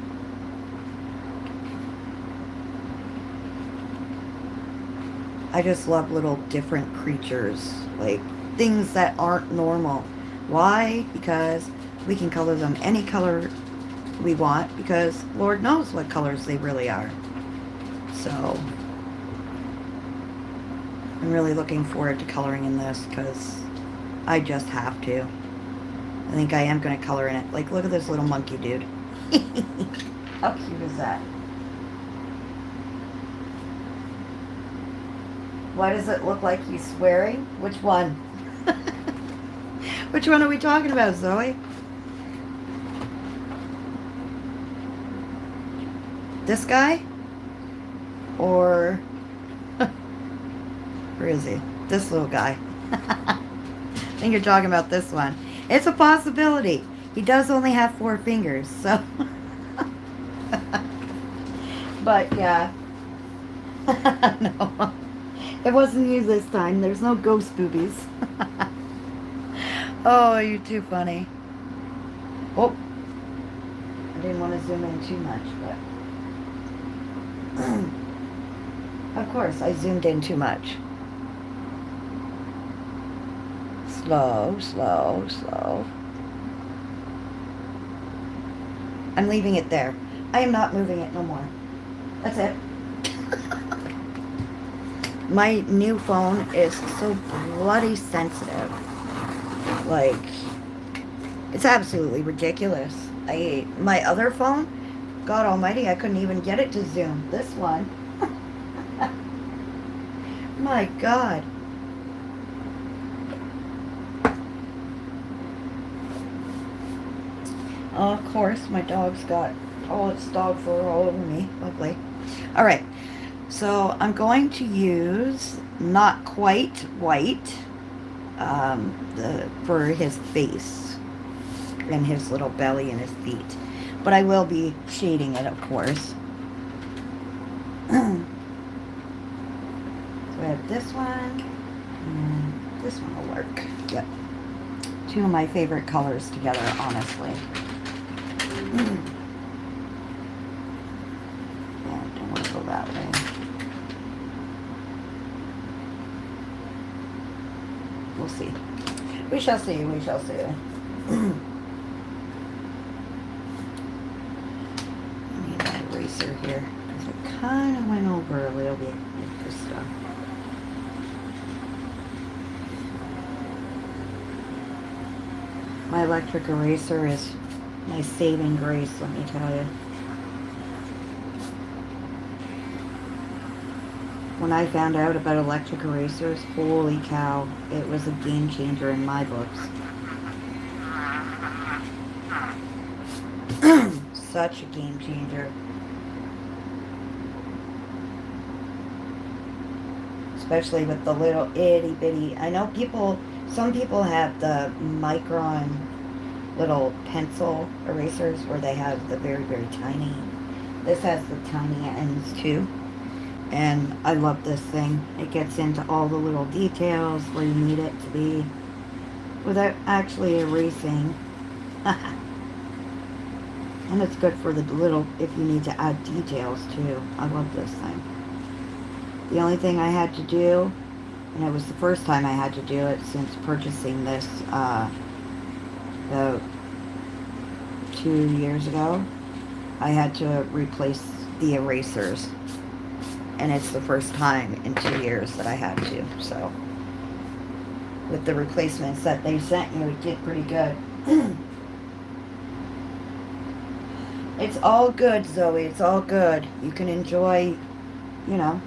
I just love little different creatures, like things that aren't normal. Why? Because we can color them any color we want, because Lord knows what colors they really are. So I'm really looking forward to coloring in this because I just have to. I think I am going to color in it. Like, look at this little monkey dude. How cute is that? Why does it look like he's swearing? Which one? Which one are we talking about, Zoe? This guy? Or... where is he? This little guy. I think you're talking about this one. It's a possibility. He does only have 4 fingers, so... But, yeah. No. It wasn't you this time. There's no ghost boobies. Oh, you're too funny. Oh. I didn't want to zoom in too much, but... Of course, I zoomed in too much. Slow, slow, slow. I'm leaving it there. I am not moving it no more. That's it. My new phone is so bloody sensitive. Like, it's absolutely ridiculous. My other phone, God almighty, I couldn't even get it to zoom. This one. My God. Of course, my dog's got all its dog fur all over me. Lovely. All right. So I'm going to use Not Quite White for his face and his little belly and his feet. But I will be shading it, of course. So I have this one, and this one will work. Yep. 2 of my favorite colors together, honestly. Yeah, don't want to go that way. We'll see. We shall see. We shall see. I need that eraser here because I kind of went over a little bit with this stuff. My electric eraser is my saving grace, let me tell you. When I found out about electric erasers, holy cow, it was a game changer in my books. Such a game changer. Especially with the little itty bitty, I know some people have the Micron little pencil erasers where they have the very, very tiny This has the tiny ends too. And I love this thing. It gets into all the little details where you need it to be without actually erasing. And it's good for the little, if you need to add details too. I love this thing. The only thing I had to do, and it was the first time I had to do it since purchasing this about 2 years ago, I had to replace the erasers. And it's the first time in 2 years that I had to. So, with the replacements that they sent you, it did pretty good. It's all good, Zoe. It's all good. You can enjoy, you know,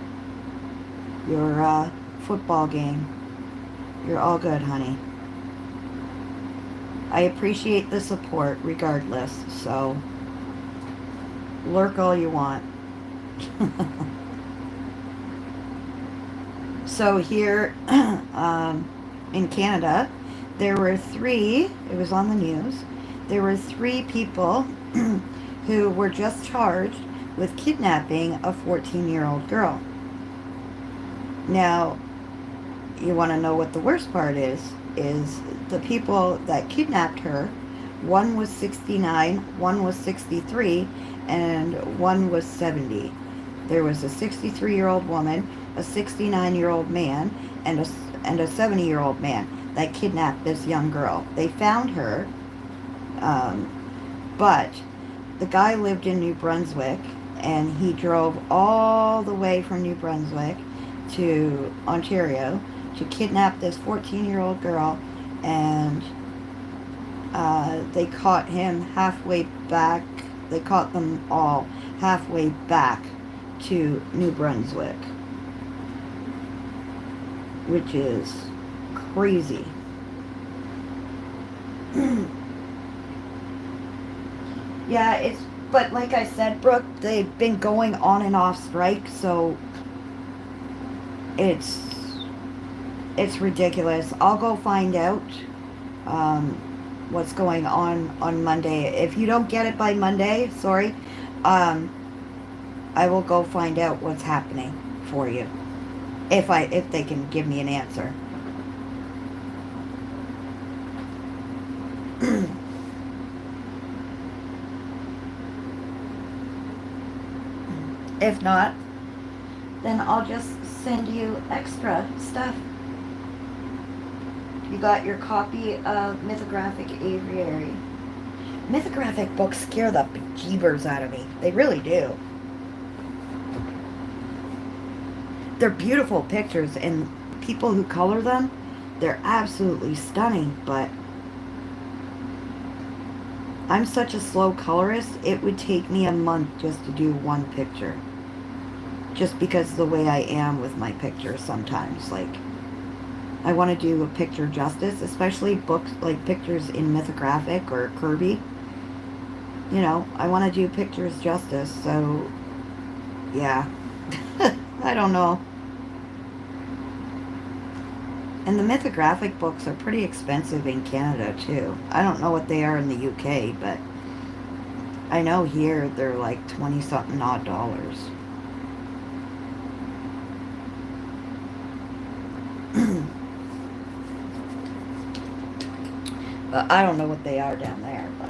your football game. You're all good, honey. I appreciate the support regardless, so lurk all you want. So here in Canada, there were three, it was on the news, there were three people who were just charged with kidnapping a 14-year-old girl. Now, you want to know what the worst part is the people that kidnapped her, one was 69, one was 63, and one was 70. There was a 63-year-old woman, a 69-year-old man, and a 70-year-old man that kidnapped this young girl. They found her, but the guy lived in New Brunswick, and he drove all the way from New Brunswick to Ontario to kidnap this 14-year-old girl, and they caught him halfway back. They caught them all halfway back to New Brunswick, which is crazy. Yeah, but like I said, Brooke, they've been going on and off strike, so it's ridiculous. I'll go find out what's going on Monday. If you don't get it by Monday, sorry, I will go find out what's happening for you, if they can give me an answer. If not, then I'll just send you extra stuff. You got your copy of Mythographic Aviary. Mythographic books scare the bejeebers out of me. They really do. They're beautiful pictures, and people who color them, they're absolutely stunning, but I'm such a slow colorist, it would take me a month just to do one picture. Just because of the way I am with my pictures sometimes. Like, I want to do a picture justice, especially books, like pictures in Mythographic or Kirby. You know, I want to do pictures justice, so, yeah. I don't know. And the Mythographic books are pretty expensive in Canada, too. I don't know what they are in the UK, but I know here they're like 20-something odd dollars. But I don't know what they are down there, but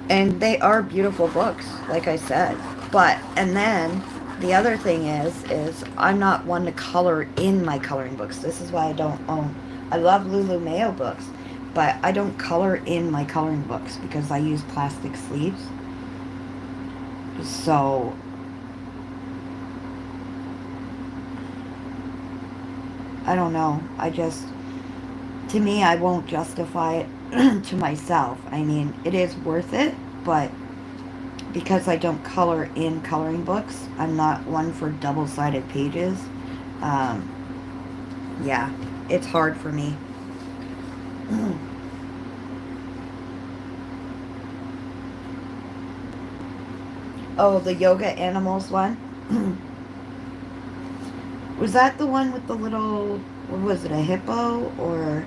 and they are beautiful books, like I said. But and then the other thing is I'm not one to color in my coloring books. This is why I don't own. I love Lulu Mayo books, but I don't color in my coloring books because I use plastic sleeves. So I don't know. To me, I won't justify it to myself. I mean, it is worth it, but because I don't color in coloring books, I'm not one for double-sided pages. Yeah, it's hard for me. Oh, the Yoga Animals one? Was that the one with the little, what was it, a hippo, or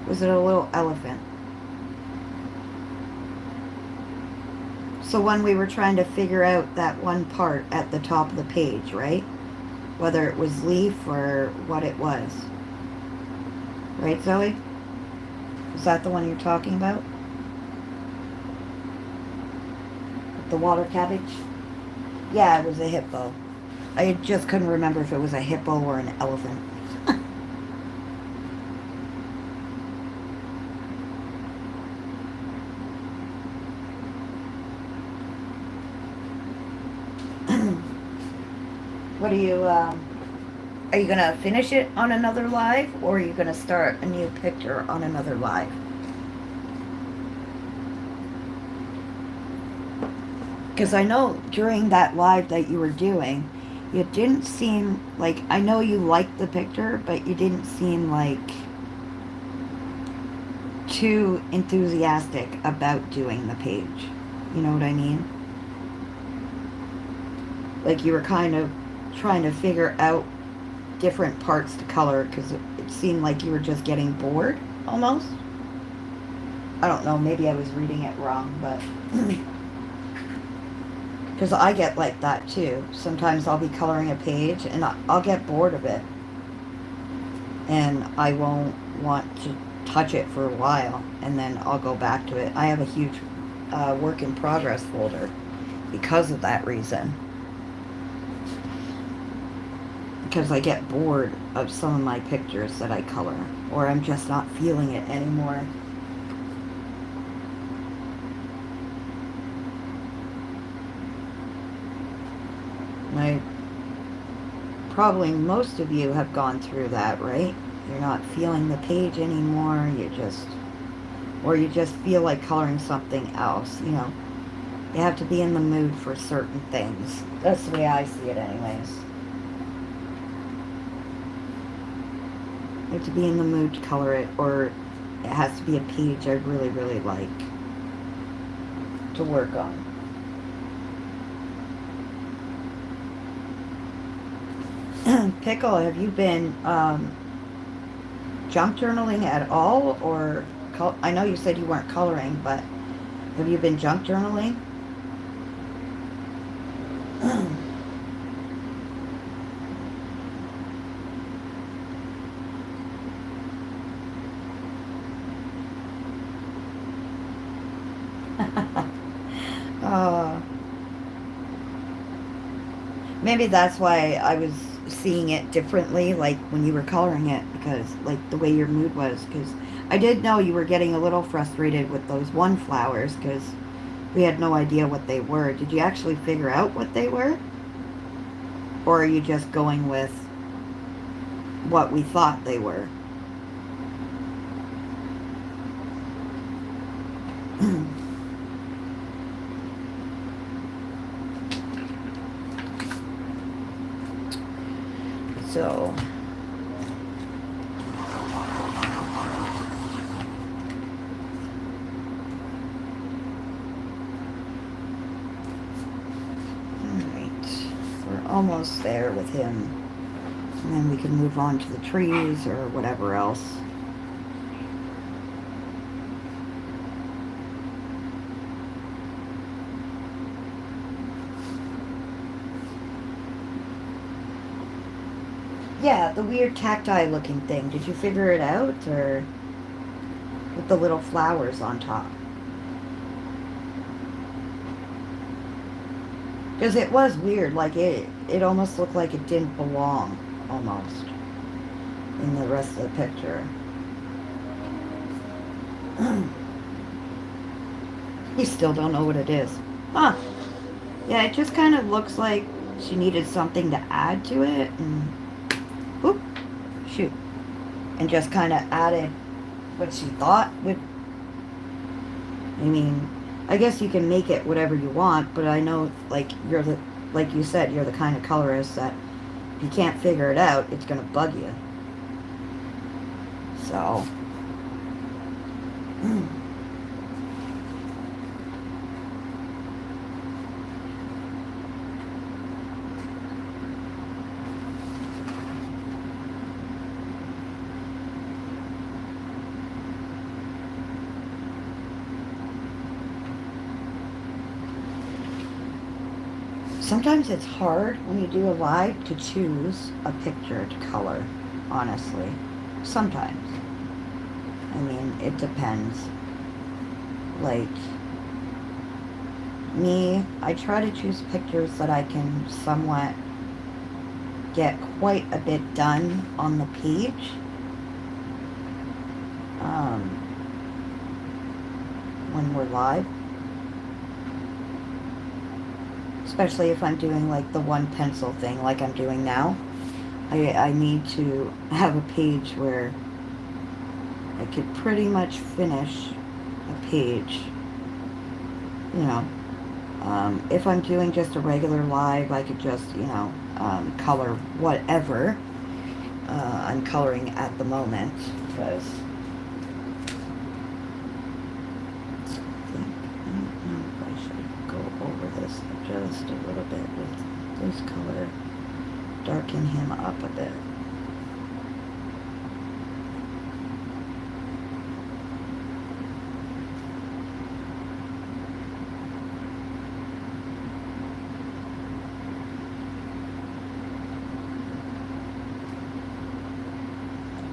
was it a little elephant? So when we were trying to figure out that one part at the top of the page, right? Whether it was leaf or what it was. Right, Zoe? Is that the one you're talking about? The water cabbage? Yeah, it was a hippo. I just couldn't remember if it was a hippo or an elephant. What are you gonna finish it on another live, or are you gonna start a new picture on another live? Because I know during that live that you were doing, you didn't seem like, I know you liked the picture, but you didn't seem like too enthusiastic about doing the page. You know what I mean? Like you were kind of trying to figure out different parts to color because it seemed like you were just getting bored almost. I don't know, maybe I was reading it wrong, but because I get like that too. Sometimes I'll be coloring a page and I'll get bored of it and I won't want to touch it for a while and then I'll go back to it. I have a huge work in progress folder because of that reason. Because I get bored of some of my pictures that I color, or I'm just not feeling it anymore. Probably most of you have gone through that, right? You're not feeling the page anymore, or you just feel like coloring something else, you know. You have to be in the mood for certain things. That's the way I see it anyways. You have to be in the mood to color it, or it has to be a page I really, really like to work on. Pickle, have you been junk journaling at all? Or I know you said you weren't coloring, but have you been junk journaling? uh, Maybe that's why I was seeing it differently, like when you were coloring it, because like the way your mood was, because I did know you were getting a little frustrated with those one flowers because we had no idea what they were. Did you actually figure out what they were? Or are you just going with what we thought they were? So almost there with him, and then we can move on to the trees or whatever else. Yeah, the weird cacti looking thing. Did you figure it out, or with the little flowers on top? Because it was weird, like it almost looked like it didn't belong, almost, in the rest of the picture. You still don't know what it is. Huh. Yeah, it just kind of looks like she needed something to add to it, and whoop, shoot. And just kind of added what she thought would, I mean, I guess you can make it whatever you want, but I know, like, like you said, you're the kind of colorist that if you can't figure it out, it's going to bug you. So. Sometimes it's hard when you do a live to choose a picture to color, honestly. Sometimes. I mean, it depends. Like, me, I try to choose pictures that I can somewhat get quite a bit done on the page. When we're live. Especially if I'm doing like the one pencil thing like I'm doing now. I need to have a page where I could pretty much finish a page. You know, if I'm doing just a regular live, I could just, color whatever I'm coloring at the moment. Because I don't know if I should go over this just a little bit with this color. Darken him up a bit.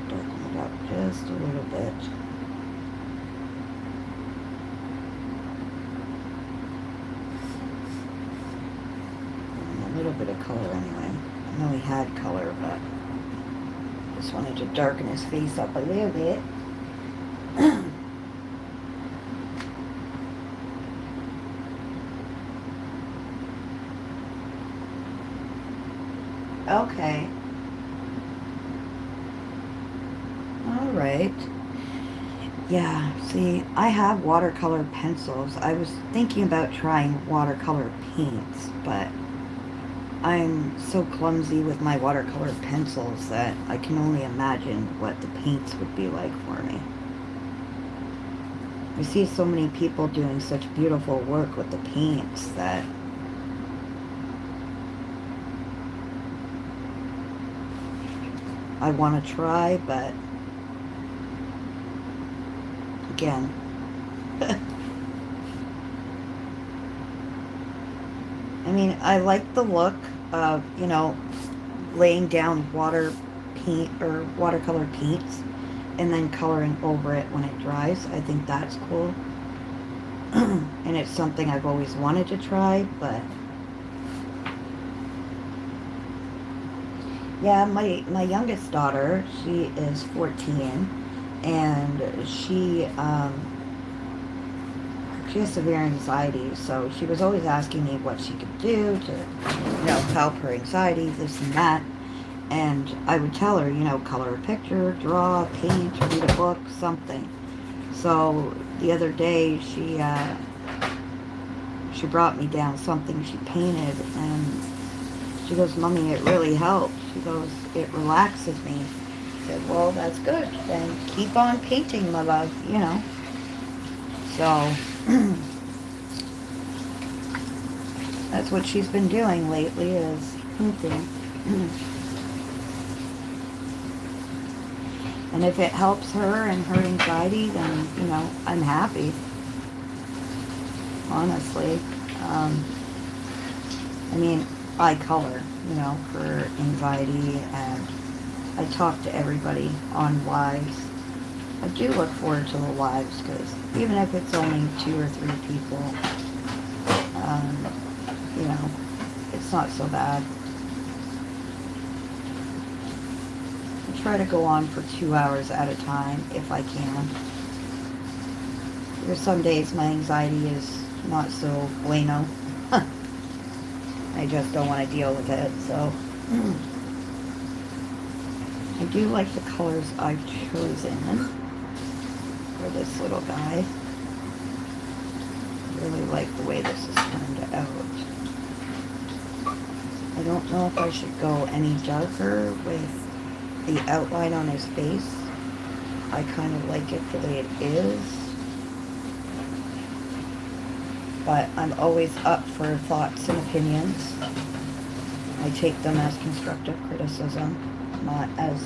Darken it up just a little bit. And a little bit of color anyway. I know he had color, but just wanted to darken his face up a little bit. Okay. Alright. Yeah, see, I have watercolor pencils. I was thinking about trying watercolor paints, but I'm so clumsy with my watercolor pencils that I can only imagine what the paints would be like for me. I see so many people doing such beautiful work with the paints that I want to try, but again, I mean, I like the look of, laying down water paint or watercolor paints and then coloring over it when it dries. I think that's cool. And it's something I've always wanted to try, but yeah, my youngest daughter, she is 14, and she has severe anxiety, so she was always asking me what she could do to, help her anxiety, this and that. And I would tell her, color a picture, draw, paint, read a book, something. So the other day, she brought me down something she painted, and she goes, "Mommy, it really helps." She goes, "It relaxes me." I said, "Well, that's good. Then keep on painting, my love, So, that's what she's been doing lately, is painting. And if it helps her and her anxiety, then, I'm happy. Honestly. I mean, I color, for anxiety, and I talk to everybody on lives. I do look forward to the lives, because even if it's only 2 or 3 people, it's not so bad. I try to go on for 2 hours at a time if I can. There's some days my anxiety is not so bueno. I just don't want to deal with it, so. I do like the colors I've chosen for this little guy. I really like the way this has turned out. I don't know if I should go any darker with the outline on his face. I kind of like it the way it is. But I'm always up for thoughts and opinions. I take them as constructive criticism, not as,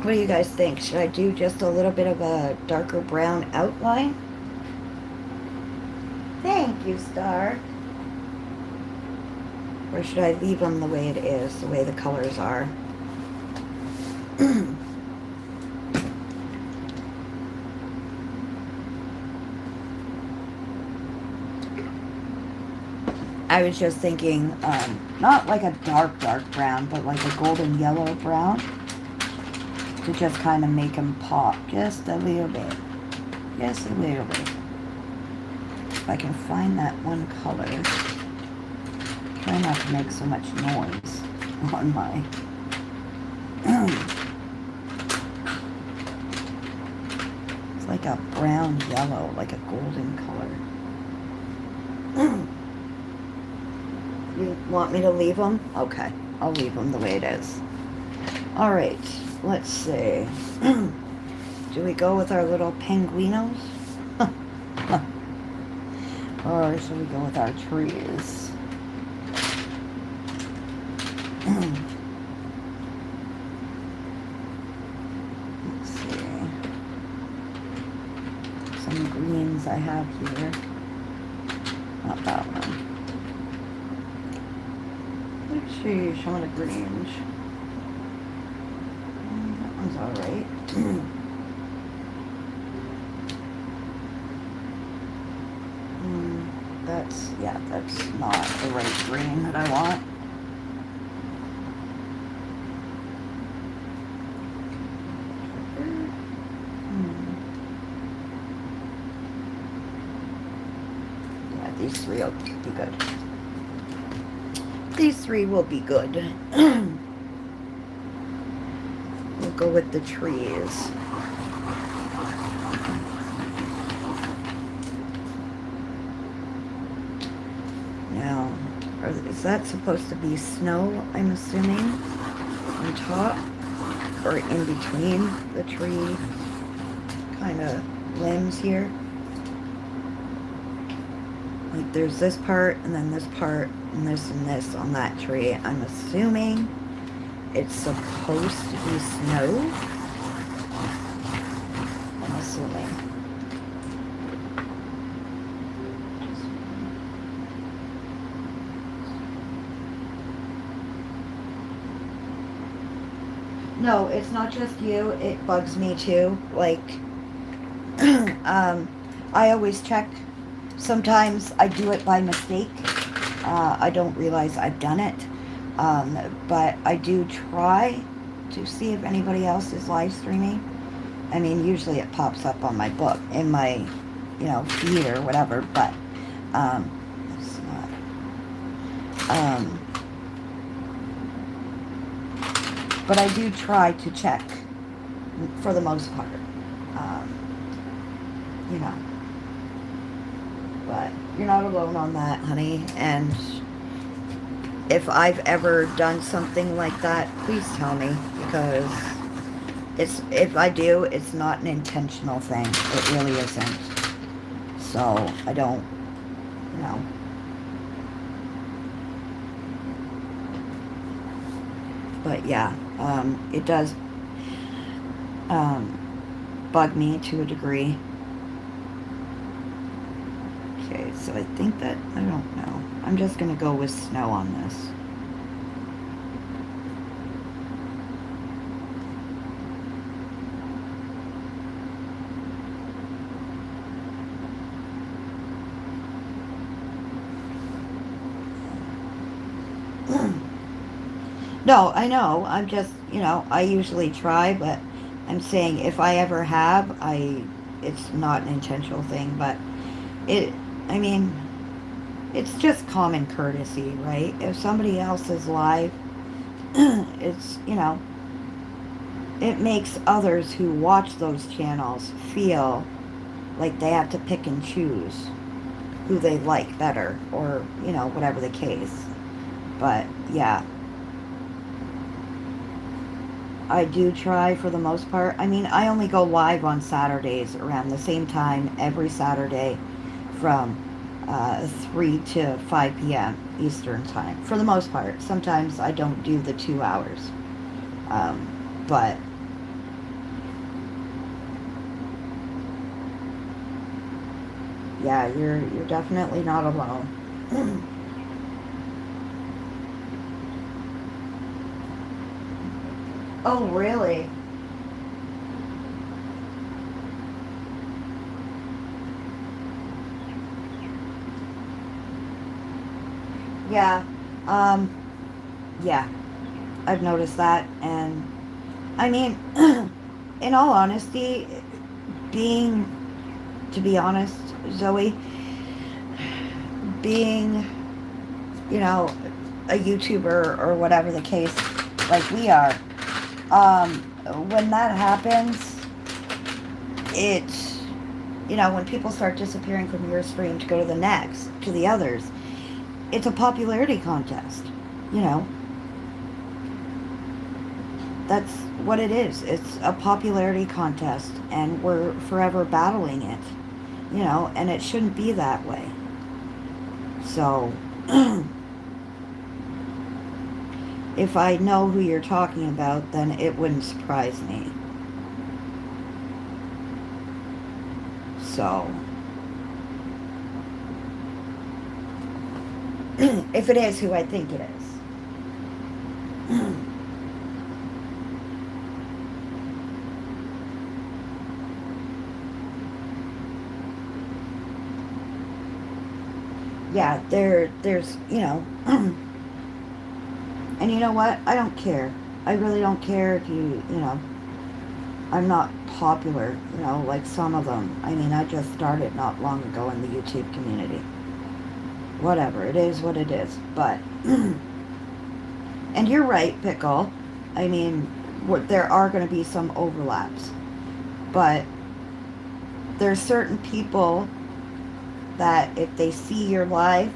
What do you guys think? Should I do just a little bit of a darker brown outline? Thank you, Star. Or should I leave them the way it is, the way the colors are? I was just thinking, not like a dark brown, but like a golden yellow brown. To just kind of make them pop just a little bit. Just a little bit. If I can find that one color. Try not to make so much noise on my... It's like a brown yellow, like a golden color. You want me to leave them? Okay, I'll leave them the way it is. Alright, let's see. Do we go with our little penguinos? Or should we go with our trees? Let's see. Some greens I have here. Not that one. Let's see, some of the greens. That one's alright. That's not the right green that I want. Yeah, these three will be good. These three will be good. We'll go with the trees. Now, is that supposed to be snow, I'm assuming, on top? Or in between the tree kind of limbs here? Like there's this part, and then this part, and this on that tree. I'm assuming it's supposed to be snow. I'm assuming. No, it's not just you. It bugs me too. Like, I always check. Sometimes I do it by mistake. I don't realize I've done it. But I do try to see if anybody else is live streaming. I mean, usually it pops up on my book, in my, feed or whatever, but, it's not. But I do try to check for the most part. But you're not alone on that, honey. And if I've ever done something like that, please tell me, because if I do, it's not an intentional thing. It really isn't. So I don't, But yeah, it does bug me to a degree. Okay, so I think that, I don't know. I'm just going to go with snow on this. No, I know. I'm just, I usually try, but I'm saying if I ever have, it's not an intentional thing, but it's just common courtesy, right? If somebody else is live, it's, it makes others who watch those channels feel like they have to pick and choose who they like better, or, whatever the case. But, yeah. I do try for the most part. I mean, I only go live on Saturdays around the same time every Saturday from 3 to 5 p.m. Eastern time. For the most part. Sometimes I don't do the 2 hours. But Yeah, you're definitely not alone. Oh, really? Yeah. Um, yeah, I've noticed that. And I mean, in all honesty, being, to be honest, Zoe, being, you know, a YouTuber or whatever the case, like we are, um, when that happens, it, when people start disappearing from your stream to go to the next, to the others, it's a popularity contest. You know, that's what it is. It's a popularity contest, and we're forever battling it. And it shouldn't be that way. So, if I know who you're talking about, then it wouldn't surprise me. So, if it is who I think it is. Yeah, there's, and you know what? I don't care. I really don't care if I'm not popular, like some of them. I mean, I just started not long ago in the YouTube community. Whatever, it is what it is. But, and you're right, Pickle. I mean, there are going to be some overlaps. But there's certain people that if they see you're live,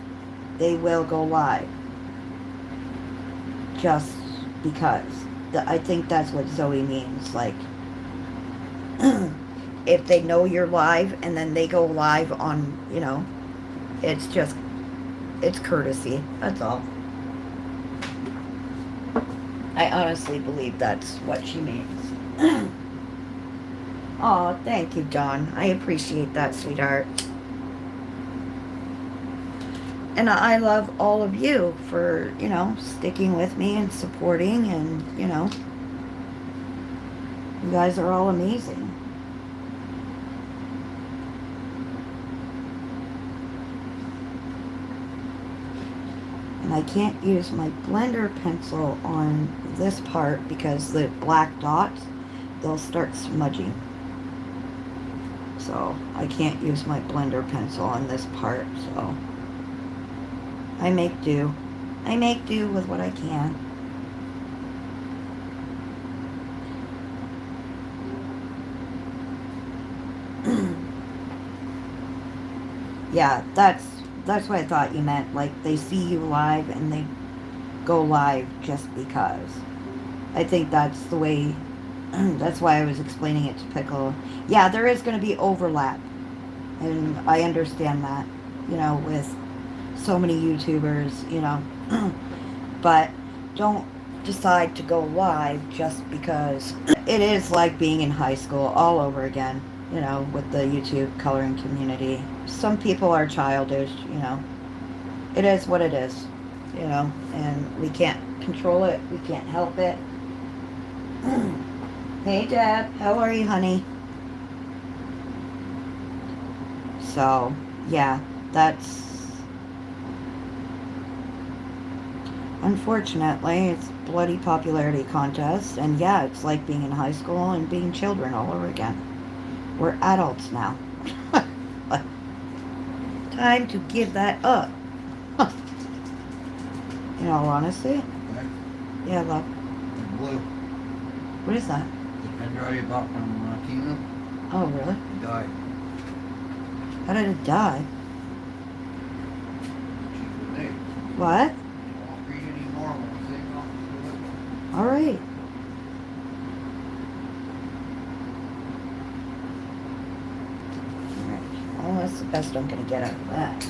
they will go live. Just because. I think that's what Zoe means. Like, if they know you're live and then they go live on, it's courtesy. That's all. I honestly believe that's what she means. Oh, thank you, John. I appreciate that, sweetheart. And I love all of you for, sticking with me and supporting, and, you guys are all amazing. And I can't use my blender pencil on this part because the black dots, they'll start smudging. So I can't use my blender pencil on this part, so I make do. I make do with what I can. Yeah, that's what I thought you meant. Like, they see you live and they go live just because. I think that's the way, that's why I was explaining it to Pickle. Yeah, there is going to be overlap. And I understand that, with so many YouTubers, but don't decide to go live just because. It is like being in high school all over again, with the YouTube coloring community. Some people are childish, It is what it is, and we can't control it. We can't help it. Hey, Deb. How are you, honey? So, yeah, that's... Unfortunately, it's bloody popularity contest, and yeah, it's like being in high school and being children all over again. We're adults now. Time to give that up. In all honesty. Okay. Yeah, love. Blue. What is that? The Pedro you bought from Tino. Oh, really? It died. How did it die? Cheap as day. What? Won't read anymore when they go. All right. Well, that's the best I'm going to get out of that.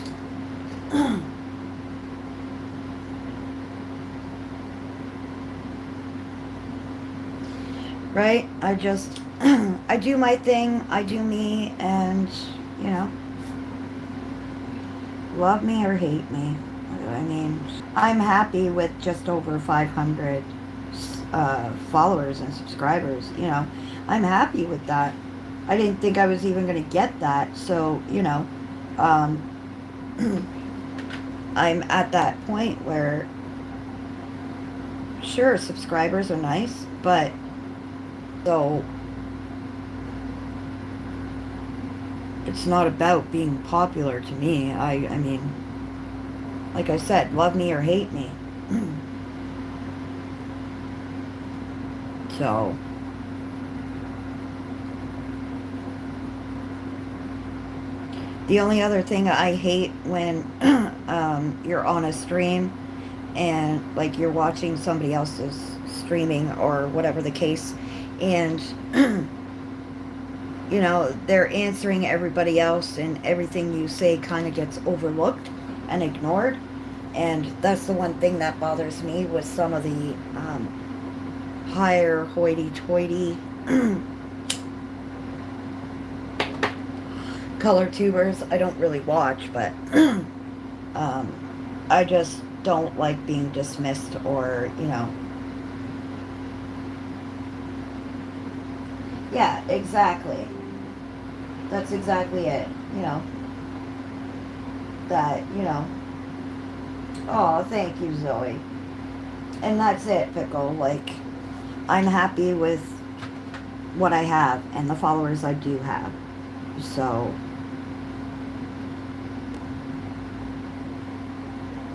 Right? I just, I do my thing, I do me, and, love me or hate me. I mean, I'm happy with just over 500 followers and subscribers. You know, I'm happy with that. I didn't think I was even going to get that. So, you know, um, I'm at that point where, sure, subscribers are nice, but so it's not about being popular to me. I mean, like I said, love me or hate me. So, the only other thing I hate when you're on a stream and like you're watching somebody else's streaming or whatever the case, and you know, they're answering everybody else and everything you say kind of gets overlooked and ignored. And that's the one thing that bothers me with some of the higher hoity-toity color tubers. I don't really watch, but I just don't like being dismissed or, you know. Yeah, exactly. That's exactly it, you know. That, you know. Oh, thank you, Zoe. And that's it, Pickle. Like, I'm happy with what I have and the followers I do have. So,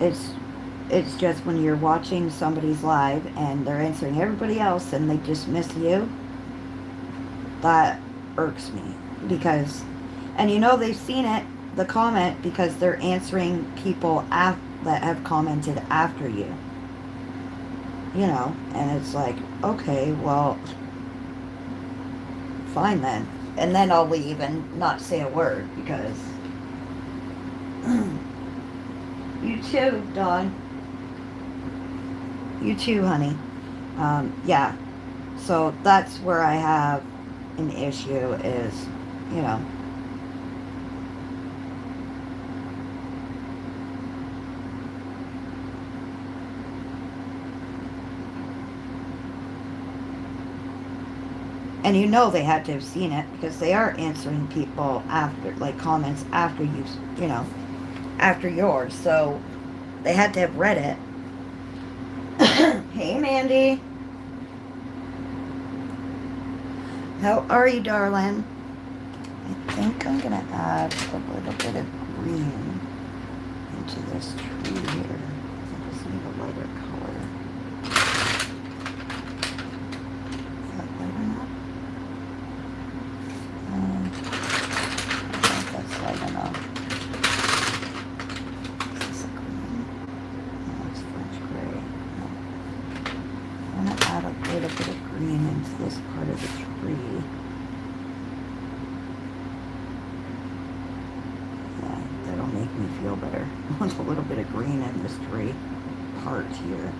it's just when you're watching somebody's live and they're answering everybody else and they dismiss you, that irks me. Because, and you know they've seen it, the comment, because they're answering people that have commented after you. You know, and it's like, okay, well, fine then. And then I'll leave and not say a word because you too, Dawn. You too, honey. Yeah. So that's where I have an issue is, you know. And you know they had to have seen it because they are answering people after, like, comments after you know, after yours. So they had to have read it. Hey, Mandy. How are you, darling? I think I'm going to add a little bit of green into this tree here. I just need a lighter color. Is that light enough? I think that's light enough. Is this a green? No, it's French gray. No. I'm going to add a little bit of green into this part of the tree. Yeah, that'll make me feel better. With a little bit of green in this tree part here.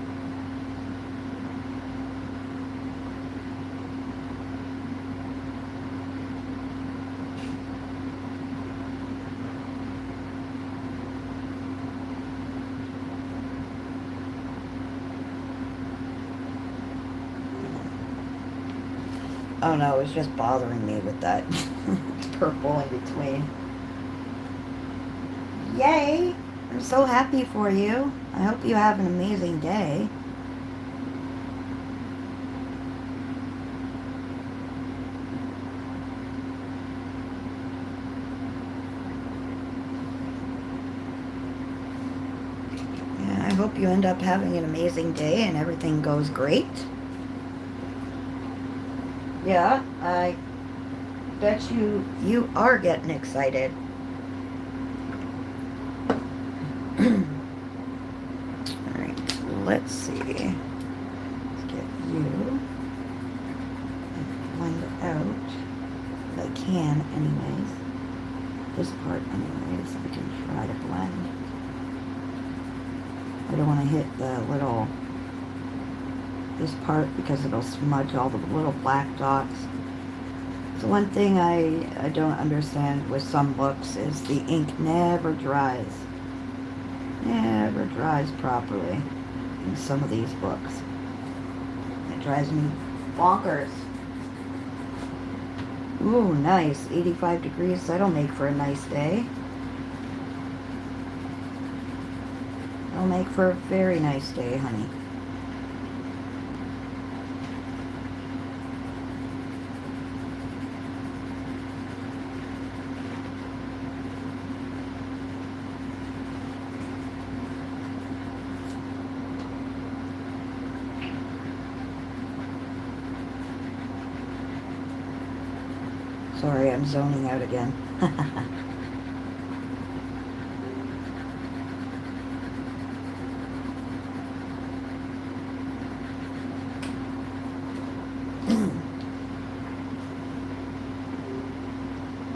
Oh no, it's just bothering me with that purple in between. Yay! I'm so happy for you. I hope you have an amazing day. Yeah, I hope you end up having an amazing day and everything goes great. Yeah, I bet you are getting excited. Alright, let's see. Let's get you and blend it out. If I can, anyways. This part, anyways, I can try to blend. I don't want to hit the little, this part because it'll smudge all the little black dots. So one thing I don't understand with some books is the ink never dries. never dries properly in some of these books. It drives me bonkers. Ooh, nice. 85 degrees. That'll make for a nice day. That'll make for a very nice day, honey. Sorry, I'm zoning out again.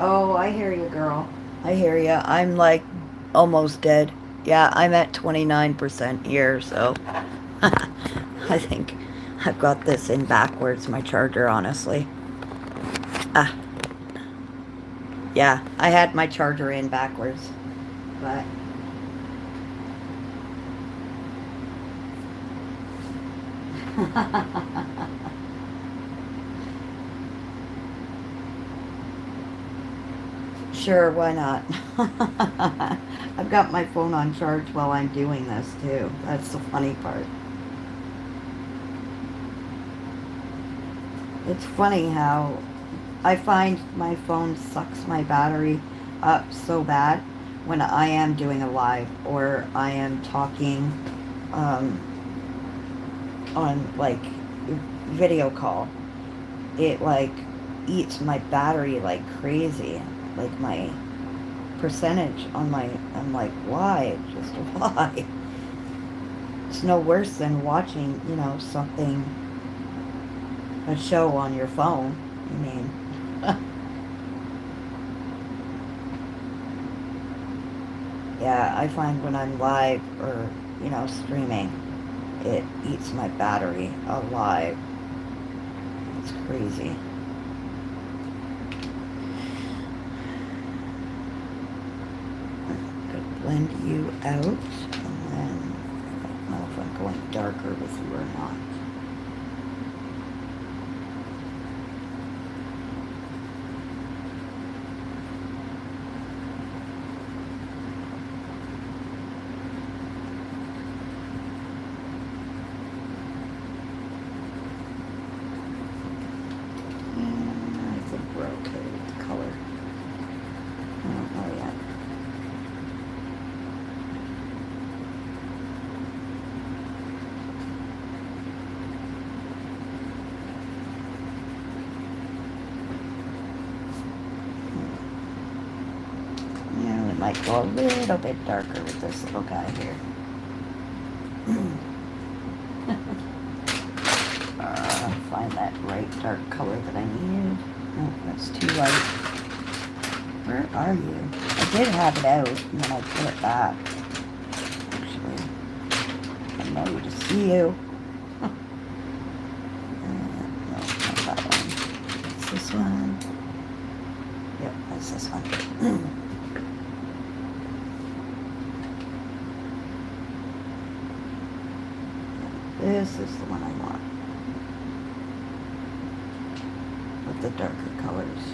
Oh, I hear you, girl. I hear you. I'm like almost dead. Yeah, I'm at 29% here, so I think I've got this in backwards, my charger, honestly. Ah, yeah, I had my charger in backwards, but sure, why not? I've got my phone on charge while I'm doing this too. That's the funny part. It's funny how I find my phone sucks my battery up so bad when I am doing a live or I am talking um, on like video call. It like eats my battery like crazy. Like my percentage on my, I'm like, why? Just why? It's no worse than watching, something, a show on your phone. I mean, yeah, I find when I'm live or, streaming, it eats my battery alive. It's crazy. Blend you out, and then I don't know if I'm going darker with you or not. And I think we're okay with the color. I don't know yet. Yeah, we might go a little bit darker with this little guy here. Find that right dark color that I needed. Oh, that's too light. Where are you? I did have it out, and then I put it back. Actually, I know you to see you. No, not that one. It's this one. Yep, that's this one. This is the one I want. With the darker colors.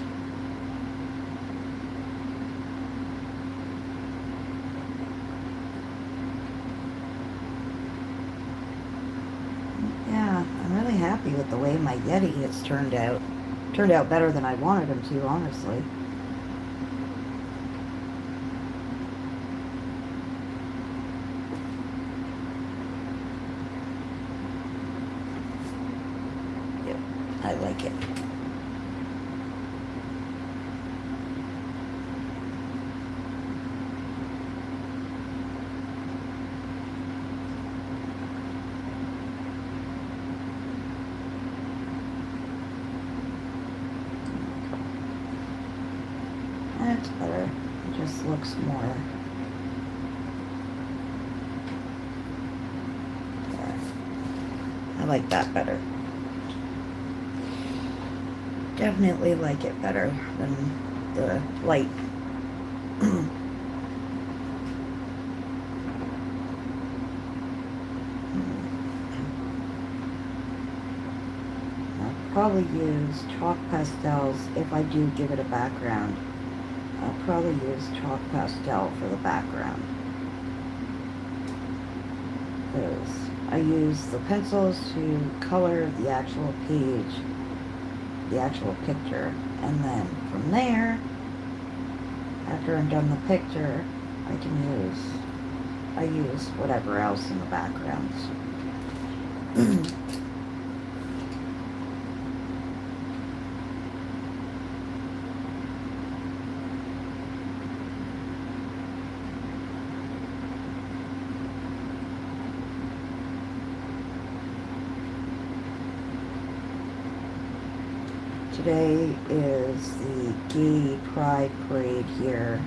Yeah, I'm really happy with the way my Yeti has turned out. Turned out better than I wanted him to, honestly. Yep, I like it. That's better. It just looks more. Yeah. I like that better. Definitely like it better than the light. probably use chalk pastels if I do give it a background. I'll probably use chalk pastel for the background. Because I use the pencils to color the actual page, the actual picture. And then from there, after I'm done the picture, I use whatever else in the backgrounds. Today is the Gay Pride Parade here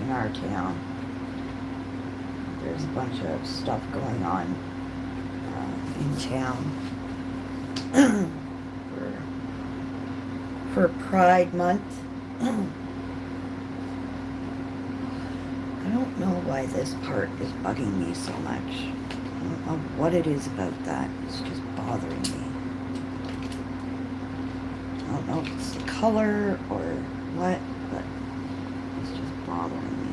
in our town. There's a bunch of stuff going on in town for Pride Month. I don't know why this part is bugging me so much. I don't know what it is about that. It's just bothering me. I don't know if it's the color or what, but it's just bothering me.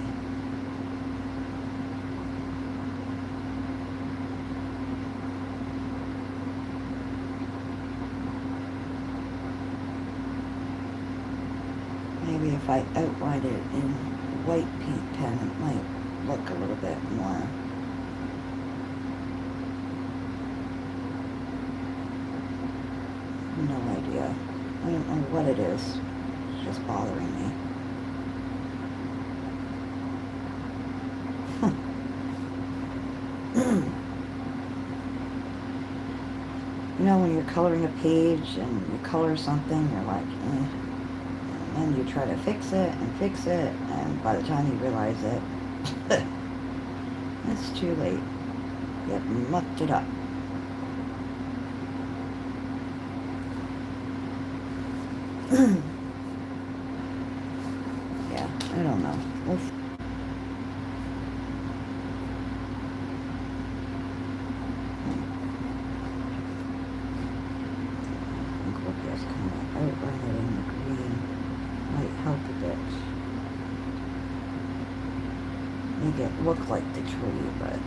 Maybe if I outline it in white paint pen, it might look a little bit more. No idea. I don't know what it is. It's just bothering me. You know, when you're coloring a page and you color something, you're like, eh. And then you try to fix it, and by the time you realize it, it's too late. You've mucked it up. Yeah, I don't know. I think we'll just kind of outline it in the green. Might help a bit. Make it look like the tree, but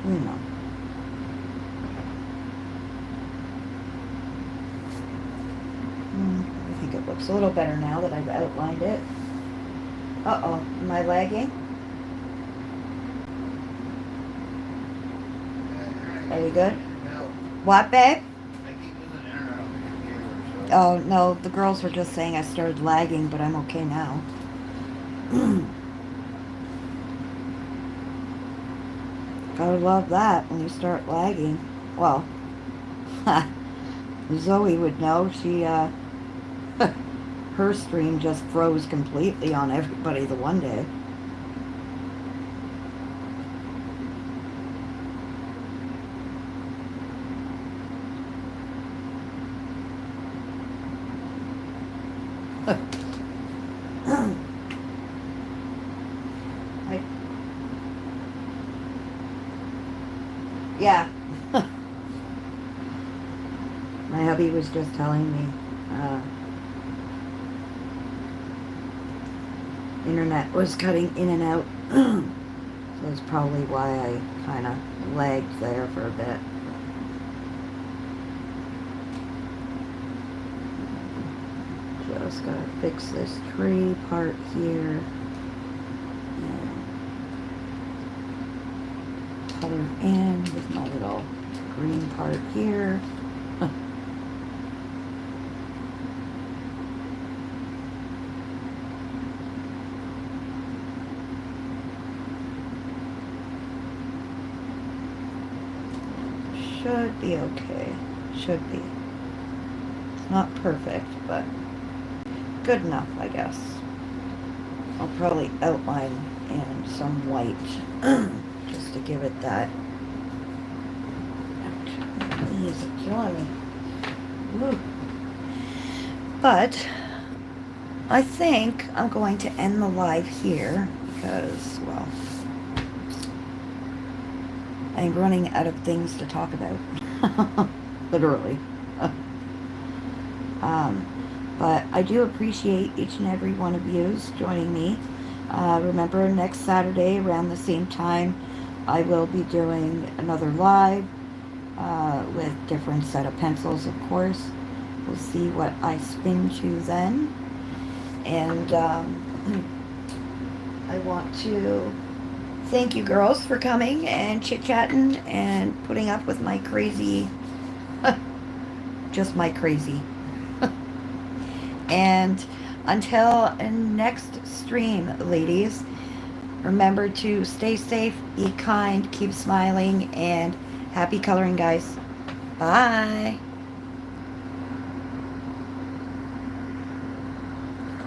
you know. I think it looks a little better now that I've outlined it. Uh-oh, am I lagging? Are we good? No, What, babe? I keep losing internet on the computer, so. Oh, no, the girls were just saying I started lagging, but I'm okay now. Gotta love that when you start lagging. Well, Zoe would know. She, her stream just froze completely on everybody the one day. Yeah. My hubby was just telling me, internet was cutting in and out. So that's probably why I kind of lagged there for a bit. Just gotta fix this tree part here. Color in with my little green part here. Should be okay. Should be. It's not perfect, but good enough, I guess. I'll probably outline in some white just to give it that. He's killing me. Woo. But I think I'm going to end the live here because, well, I'm running out of things to talk about. Literally. But I do appreciate each and every one of you joining me. Remember, next Saturday around the same time, I will be doing another live with different set of pencils, of course. We'll see what I spin to then. And I want to thank you girls for coming and chit-chatting and putting up with my crazy, just my crazy. And until next stream, ladies, remember to stay safe, be kind, keep smiling, and happy coloring, guys. Bye.